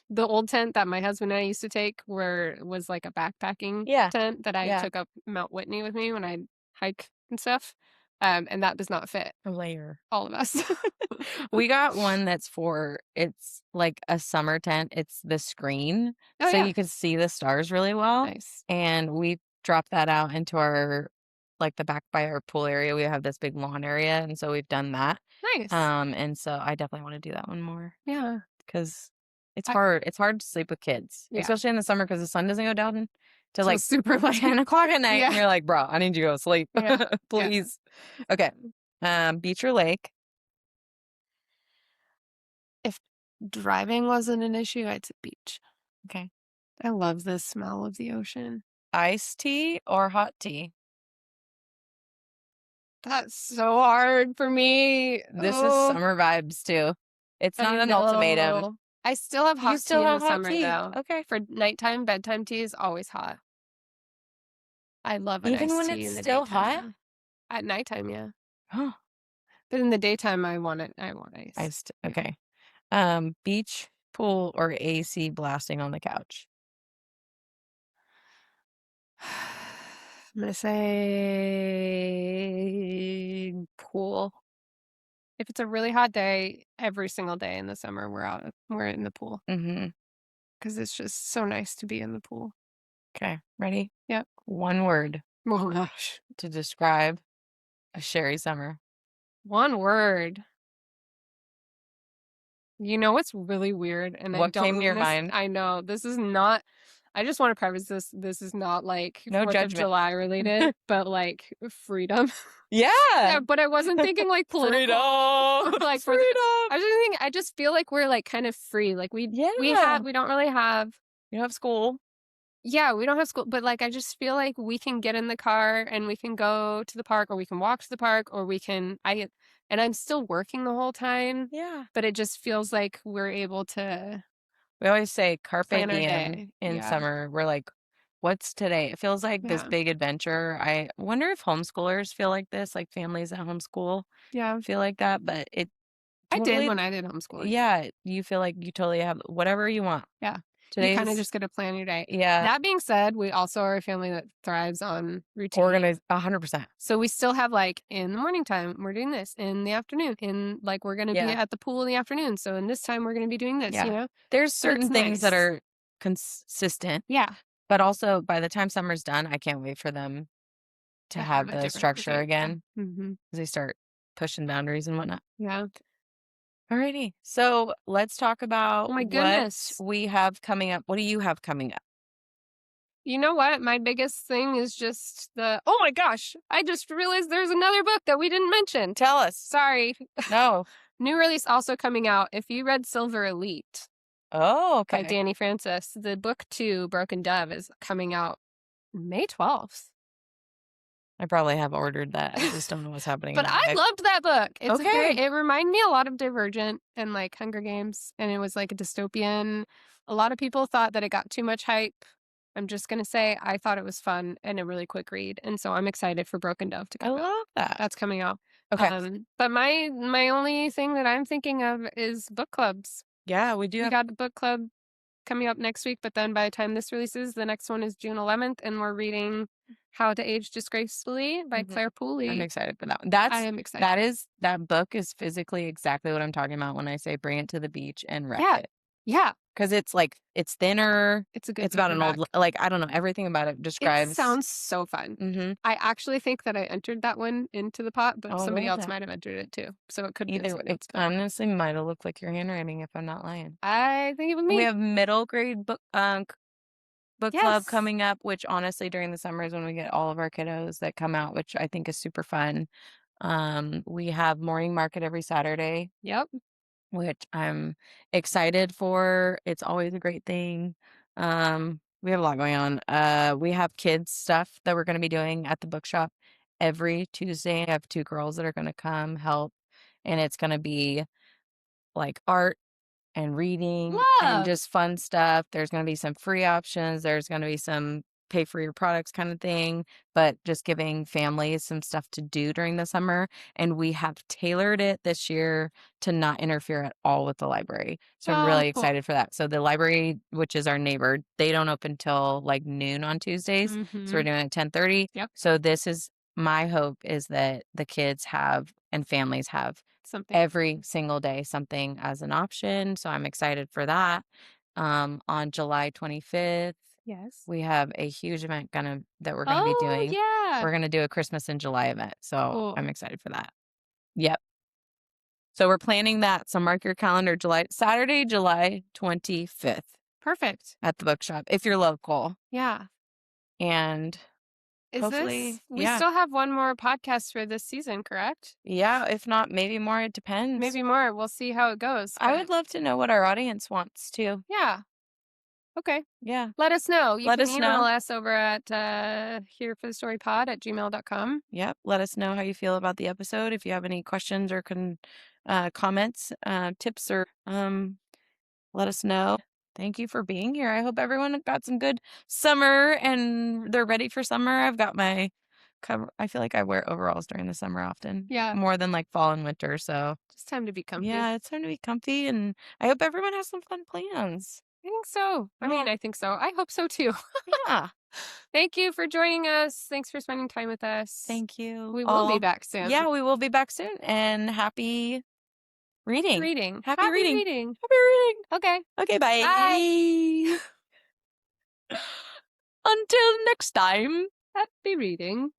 the old tent that my husband and I used to take was like a backpacking Yeah. tent that I Yeah. took up Mount Whitney with me when I hike and stuff, and that does not fit A layer. all of us. We got one it's like a summer tent. It's the screen. Oh, So yeah. you could see the stars really well. Nice. And we dropped that out into our like the back by our pool area. We have this big lawn area, and so we've done that. Nice. And so I definitely want to do that one more Yeah. because it's I hard. It's hard to sleep with kids, Yeah. especially in the summer because the sun doesn't go down So till like super late. 10 o'clock at night. And Yeah. you're like, bro, I need you to go to sleep. Yeah. Yeah. Please. Okay. Beach or lake? If driving wasn't an issue, I'd say beach. Okay. I love the smell of the ocean. Iced tea or hot tea? That's so hard for me. This is Oh, summer vibes too. It's I not an ultimatum. know. I still have You hot still tea in have the hot summer tea. though. Okay. For nighttime, bedtime tea is always hot. I love an Even iced when tea it's in the still daytime. hot? Yeah. At nighttime, yeah. Huh. But in the daytime, I want ice. Iced. Yeah. Okay. Beach, pool, or AC blasting on the couch? I'm gonna say pool. If it's a really hot day, every single day in the summer, we're in the pool Mm-hmm. because it's just so nice to be in the pool. Okay. Ready? Yep. One word Oh gosh. to describe a Sherry summer. One word. You know what's really weird, and I What don't came to mean your this, mind? I know this is not, I just want to preface this, this is not like No 4th of judgment. July related, but like freedom. Yeah. Yeah, but I wasn't thinking like political Freedom. or like for the, Freedom. I was just thinking, I just feel like we're like kind of free. Like Yeah. we don't really have, You have school. yeah, we don't have school, but like I just feel like we can get in the car and we can go to the park, or we can walk to the park, or we can, and I'm still working the whole time, Yeah. but it just feels like we're able to We always say carpe plan our diem day. in Yeah. summer. We're like, what's today? It feels like this Yeah. big adventure. I wonder if homeschoolers feel like this, like families that homeschool Yeah. feel like that, but it I did totally, when I did homeschooling. yeah, you feel like you totally have whatever you want. Yeah. You kind of Today's, just get to plan your day. yeah, That being said, we also are a family that thrives on routine. organized 100%. So we still have like in the morning time, we're doing this, in the afternoon, in like we're going to be Yeah. at the pool in the afternoon. So in this time, we're going to be doing this, Yeah. There's So it's certain things that nice. are consistent, Yeah. but also by the time summer's done, I can't wait for them to To have have a the different structure routine. Yeah. again Mm-hmm. as they start pushing boundaries and whatnot. Yeah. Alrighty. So let's talk Oh about my what goodness. we have coming up. What do you have coming up? You know what? My biggest thing is just oh my gosh, I just realized there's another book that we didn't mention. Tell us. Sorry. No. New release also coming out. If you read Silver Elite Oh, by okay. Danny Francis, the book 2, Broken Dove, is coming out May 12th. I probably have ordered that. I just don't know what's happening in But my I life. loved that book. It's a very, Okay. it reminded me a lot of Divergent and like Hunger Games, and it was like a dystopian. A lot of people thought that it got too much hype. I'm just gonna say I thought it was fun and a really quick read, and so I'm excited for Broken Dove to I come out. love that. That's coming out. Okay. But my only thing that I'm thinking of is book clubs. Yeah, we do We have. got the book club coming up next week, but then by the time this releases, the next one is June 11th, and we're reading How to Age Disgracefully by Mhm. Claire I'm Pooley. excited for that one. I am excited. That book is physically exactly what I'm talking about when I say bring it to the beach and wreck Yeah. it. Yeah. 'Cause it's like it's thinner. It's a good It's about an old paperback. like, I don't know, everything about it It describes. sounds so fun. Mhm. I actually think that I entered that one into the pot, but Oh, I somebody love else that. might have entered it too. So it could have been Either somebody it else, but honestly might have looked like your handwriting if I'm not lying. I think it was We me. have middle grade book club Yes. coming up, which honestly during the summer is when we get all of our kiddos that come out, which I think is super fun. We have morning market every Saturday, Yep. which I'm excited for. It's always a great thing. We have a lot going on. We have kids stuff that we're going to be doing at the bookshop every Tuesday. I have 2 girls that are going to come help, and it's going to be like art and reading and Love. just fun stuff. There's gonna be some free options. There's gonna be some pay for your products kind of thing, but just giving families some stuff to do during the summer. And we have tailored it this year to not interfere at all with the library. So I'm Oh, really cool. excited for that. So the library, which is our neighbor, they don't open till like noon on Tuesdays. So we're Mm-hmm. doing it at 10:30. Yep. So this is my hope is that the kids have and families have Something. every single day something as an option, so I'm excited for that. On July 25th, Yes. we have a huge event that we're gonna be Oh, doing. yeah. We're gonna do a Christmas in July event, so Cool. I'm excited for that. Yep. So we're planning that, so mark your calendar, Saturday, July 25th Perfect. at the bookshop if you're local, Yeah. and Is hopefully this, we yeah. still have one more podcast for this season, correct? Yeah, if not, maybe more, it depends. Maybe more. We'll see how it goes. I But would love to know what our audience wants too. yeah. Okay. Yeah. Let us know. You Let can us email know. us over at hereforthestorypod@gmail.com. Yep. Let us know how you feel about the episode. If you have any questions or comments, tips, or let us know. Thank you for being here. I hope everyone got some good summer and they're ready for summer. I've got my cover. I feel like I wear overalls during the summer often, Yeah. more than like fall and winter. So Just time to be comfy. yeah, it's time to be comfy, and I hope everyone has some fun plans. I think so. I mean, Yeah. I think so. I hope so too. Yeah. Thank you for joining us. Thanks for spending time with us. Thank you. We will be back soon. Yeah, we will be back soon, and happy reading. Reading. Happy reading. reading. Happy reading. Okay. Okay, bye. Bye. Until next time. Happy reading.